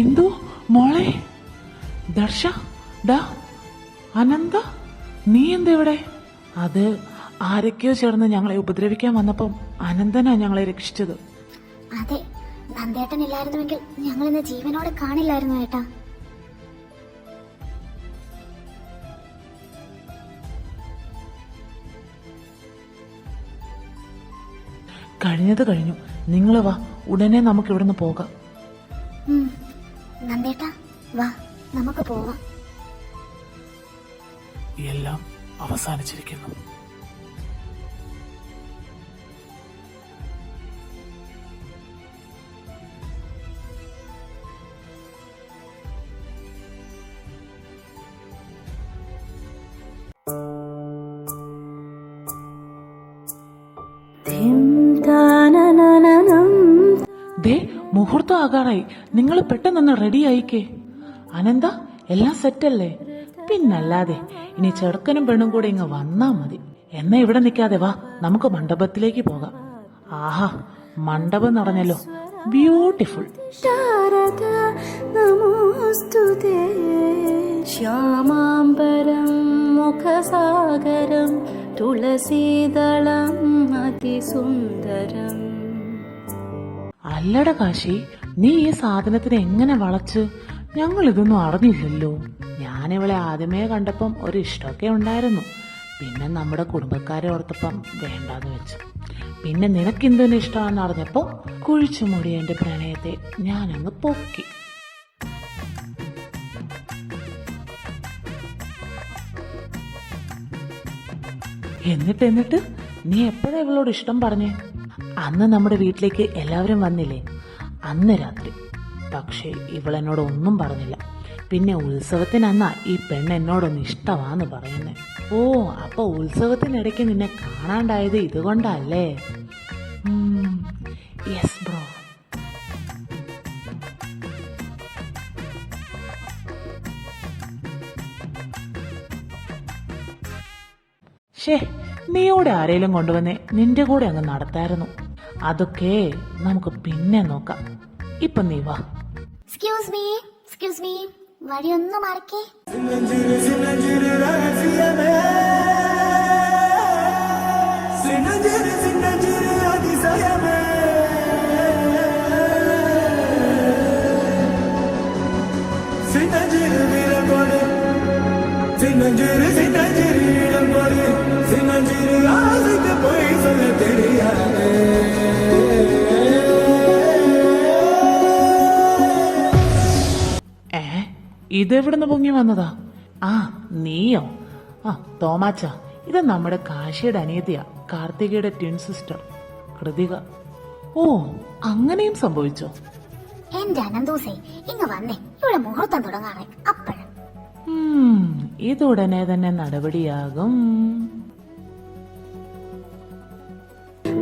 D: എന്തു മോളെ? ദർശ, ഡാ അനന്ത, നീ എന്തെവിടെ? അത് ആരൊക്കെയോ ചേർന്ന് ഞങ്ങളെ ഉപദ്രവിക്കാൻ വന്നപ്പം അനന്തനാ ഞങ്ങളെ രക്ഷിച്ചത്.
C: അതെ, നന്ദേട്ടൻ ഇല്ലായിരുന്നുവെങ്കിൽ ഞങ്ങൾ ഇന്ന് ജീവനോടെ കാണില്ലായിരുന്നു ഏട്ടാ.
D: കഴിഞ്ഞത് കഴിഞ്ഞു. നിങ്ങൾ വാ, ഉടനെ നമുക്ക് ഇവിടുന്ന് പോകാം.
C: നന്ദേട്ടാ, വാ, നമുക്ക് പോവാം.
F: എല്ലാം അവസാനിച്ചിരിക്കുന്നു.
D: ദേ, മുഹൂർത്തം ആകാറായി. നിങ്ങൾ പെട്ടെന്ന് റെഡി ആയിക്കേ. അനന്ത, എല്ലാം സെറ്റല്ലേ? പിന്നല്ലാതെ. ഇനി ചെറുക്കനും പെണ്ണും കൂടെ ഇങ്ങ് വന്നാ മതി. എന്നാ ഇവിടെ നിൽക്കാതെ വാ, നമുക്ക് മണ്ഡപത്തിലേക്ക് പോകാം. ആഹാ, മണ്ഡപം നിറഞ്ഞല്ലോ, ബ്യൂട്ടിഫുൾ.
G: ശ്യാമാംബരം മുഖസാഗരം തുളസീദളം അതിസുന്ദരം.
D: അല്ലട കാശി, നീ ഈ സാധനത്തിന് എങ്ങനെ വളച്ച്? ഞങ്ങൾ ഇതൊന്നും അറിഞ്ഞില്ലല്ലോ. ഞാനിവളെ ആദ്യമേ കണ്ടപ്പം ഒരു ഇഷ്ടമൊക്കെ ഉണ്ടായിരുന്നു. പിന്നെ നമ്മുടെ കുടുംബക്കാരെ ഓർത്തപ്പം വേണ്ടാന്ന് വെച്ചു. പിന്നെ നിനക്കെന്തിനു ഇഷ്ടമാണെന്ന് അറിഞ്ഞപ്പോ കുഴിച്ചുമൂടിയ എന്റെ പ്രണയത്തെ ഞാനങ്ങ് പൊക്കി. എന്നിട്ട് നീ എപ്പോഴാ ഇവളോട് ഇഷ്ടം പറഞ്ഞേ? അന്ന് നമ്മുടെ വീട്ടിലേക്ക് എല്ലാവരും വന്നില്ലേ, അന്ന് രാത്രി. പക്ഷേ ഇവളെന്നോട് ഒന്നും പറഞ്ഞില്ല. പിന്നെ ഉത്സവത്തിനന്നാ ഈ പെണ്ണ് എന്നോടൊന്ന് ഇഷ്ടമാന്ന് പറയുന്നേ. ഓ, അപ്പൊ ഉത്സവത്തിനിടയ്ക്ക് നിന്നെ കാണാണ്ടായത് ഇതുകൊണ്ടല്ലേ? Yes bro. ഷേ, നീയോടെ ആരേലും കൊണ്ടുവന്നേ നിന്റെ കൂടെ അങ്ങ് നടത്തായിരുന്നു. അതൊക്കെ നമുക്ക് പിന്നെ നോക്കാം. ഇപ്പൊ നീ വാ.
C: Excuse me, വഴിയൊന്നു മാറിക്കേ.
D: ഇതെവിടുന്ന് പൊങ്ങി വന്നതാ? ആ, നീയോ? ആ, തോമാച്ച, ഇത് നമ്മുടെ കാശിയുടെ അനിയത്തിയ, കാർത്തികയുടെ ട്വിൻ സിസ്റ്റർ കൃതിക. ഓ, അങ്ങനെയും സംഭവിച്ചോ?
C: എന്റെ അനന്തൂസേ, ഇങ്ങ് വന്നേ, ഇവിടെ മുഹൂർത്തം തുടങ്ങാറേ. അപ്പഴ
D: ഇതുടനെ തന്നെ നടപടിയാകും.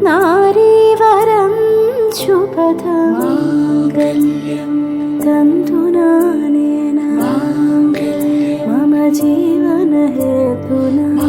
G: നാരീവരം ശുഭദം തന്തുനാനേന മമ ജീവന ഹേതുനാ